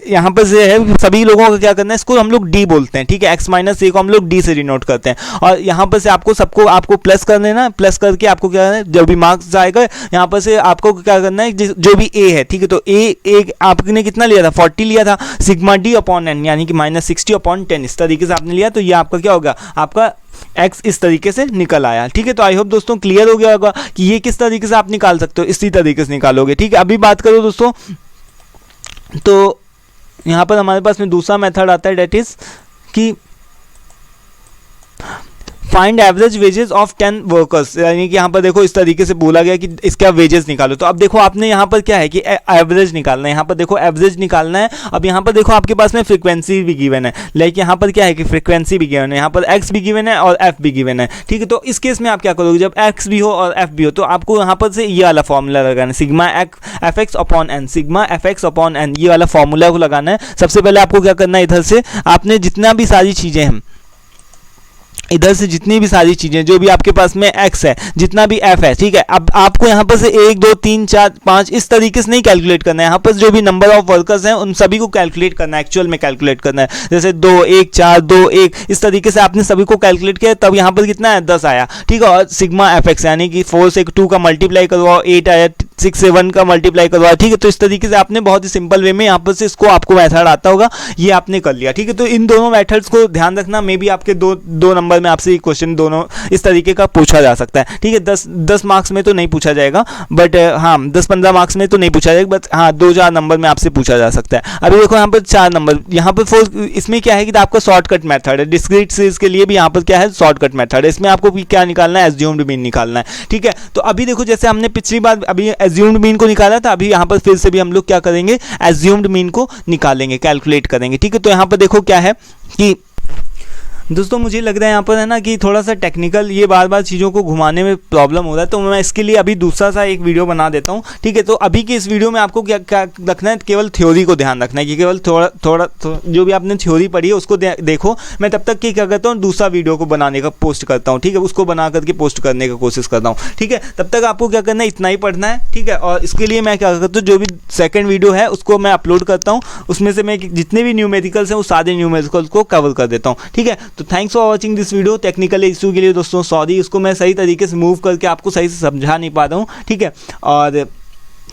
यहाँ पर से है सभी लोगों का क्या करना है, इसको हम लोग डी बोलते हैं। ठीक है, एक्स माइनस ए को हम लोग डी से डिनोट करते हैं और यहाँ पर से आपको प्लस कर देना, प्लस करके आपको क्या है जो भी मार्क्स आएगा यहाँ पर से आपको क्या करना है जो भी ए है। ठीक है, तो ए आपने कितना लिया था, 40 लिया था, सिग्मा डी अपॉन एन यानी कि माइनस 60 अपॉन 10 इस तरीके से आपने लिया, तो ये आपका क्या होगा, आपका x इस तरीके से निकल आया। ठीक है, तो आई होप दोस्तों क्लियर हो गया होगा कि ये किस तरीके से आप निकाल सकते हो, इसी तरीके से निकालोगे। ठीक है, अभी बात करो दोस्तों, तो यहाँ पर हमारे पास में दूसरा मेथड आता है, डेट इज कि find average wages of 10 workers, यानी कि यहाँ पर देखो इस तरीके से बोला गया कि इसका वेजेस निकालो। तो अब देखो आपने यहाँ पर क्या है कि एवरेज निकालना है, यहाँ पर देखो एवरेज निकालना है। अब यहाँ पर देखो आपके पास में फ्रीक्वेंसी भी गिवन है, लाइक यहाँ पर क्या है कि फ्रीक्वेंसी भी गिवन है, यहाँ पर एक्स भी गिवन है और एफ भी गिवन है। ठीक है, तो इस केस में आप क्या करोगे, जब एक्स भी हो और एफ भी हो तो आपको यहाँ पर से ये वाला फॉर्मूला लगाना है, sigma F X upon N, sigma F X upon N, ये वाला फॉर्मूला को लगाना है। सबसे पहले आपको क्या करना है, इधर से आपने जितना भी सारी चीज़ें हैं, इधर से जितनी भी सारी चीजें जो भी आपके पास में x है, जितना भी f है, ठीक है, अब आपको यहाँ पर से 1 2 3 4 5 इस तरीके से नहीं कैलकुलेट करना है, यहाँ पर जो भी नंबर ऑफ वर्कर्स हैं उन सभी को कैलकुलेट करना है, एक्चुअल में कैलकुलेट करना है। जैसे 2 1 4 2 1 इस तरीके से आपने सभी को कैलकुलेट किया, तब यहाँ पर कितना है 10 आया। ठीक है, और सिग्मा एफ एक्स यानी कि 4 से 2 का मल्टीप्लाई करवाओ 8 आया, 6 से 1 का मल्टीप्लाई करवाया, ठीक है। तो इस तरीके से आपने बहुत ही सिंपल वे में यहाँ पर से इसको आपको मेथड आता होगा, ये आपने कर लिया, ठीक है। तो इन दोनों मेथड्स को ध्यान रखना, मे बी आपके दो नंबर में आपसे ये क्वेश्चन दोनों इस तरीके का पूछा जा सकता है, ठीक है। 10 मार्क्स में तो नहीं पूछा जाएगा, बट हाँ 10-15 मार्क्स में तो नहीं पूछा जाएगा, बट हाँ 2-4 नंबर में आपसे पूछा जा सकता है। अभी देखो यहाँ पर 4 नंबर, यहाँ पर 4, इसमें क्या है कि आपका शॉर्टकट मेथड है, डिस्क्रीट सीरीज के लिए भी यहाँ पर क्या है शॉर्टकट मेथड है, इसमें आपको क्या निकालना है, एज्यूम्ड मीन निकालना है, ठीक है। तो अभी देखो जैसे हमने पिछली बार अभी एज्यूम्ड मीन को निकाला था, अभी यहाँ पर फिर से भी हम लोग क्या करेंगे, एज्यूम्ड मीन को निकालेंगे, कैलकुलेट करेंगे, ठीक है। तो यहाँ पर देखो क्या है कि दोस्तों मुझे लग रहा है यहाँ पर है ना कि थोड़ा सा टेक्निकल ये बार बार चीज़ों को घुमाने में प्रॉब्लम हो रहा है, तो मैं इसके लिए अभी दूसरा सा एक वीडियो बना देता हूँ, ठीक है। तो अभी की इस वीडियो में आपको क्या क्या रखना है, केवल थ्योरी को ध्यान रखना है कि केवल थोड़ा जो भी आपने थ्योरी पढ़ी है उसको देखो। मैं तब तक क्या करता हूँ, दूसरा वीडियो को बनाने का पोस्ट करता हूँ, ठीक है, उसको बना करके पोस्ट करने का कोशिश करता हूँ, ठीक है। तब तक आपको क्या करना है, इतना ही पढ़ना है, ठीक है। और इसके लिए मैं क्या करता हूँ, जो भी सेकेंड वीडियो है उसको मैं अपलोड करता हूँ, उसमें से मैं जितने भी न्यूमेरिकल्स हैं वो सारे न्यूमेरिकल्स को कवर कर देता हूँ, ठीक है। तो thanks for watching this video. Technical issue के लिए दोस्तों सॉरी, उसको मैं सही तरीके से मूव करके आपको सही से समझा नहीं पा रहा हूँ, ठीक है। और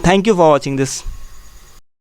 thank you for watching this.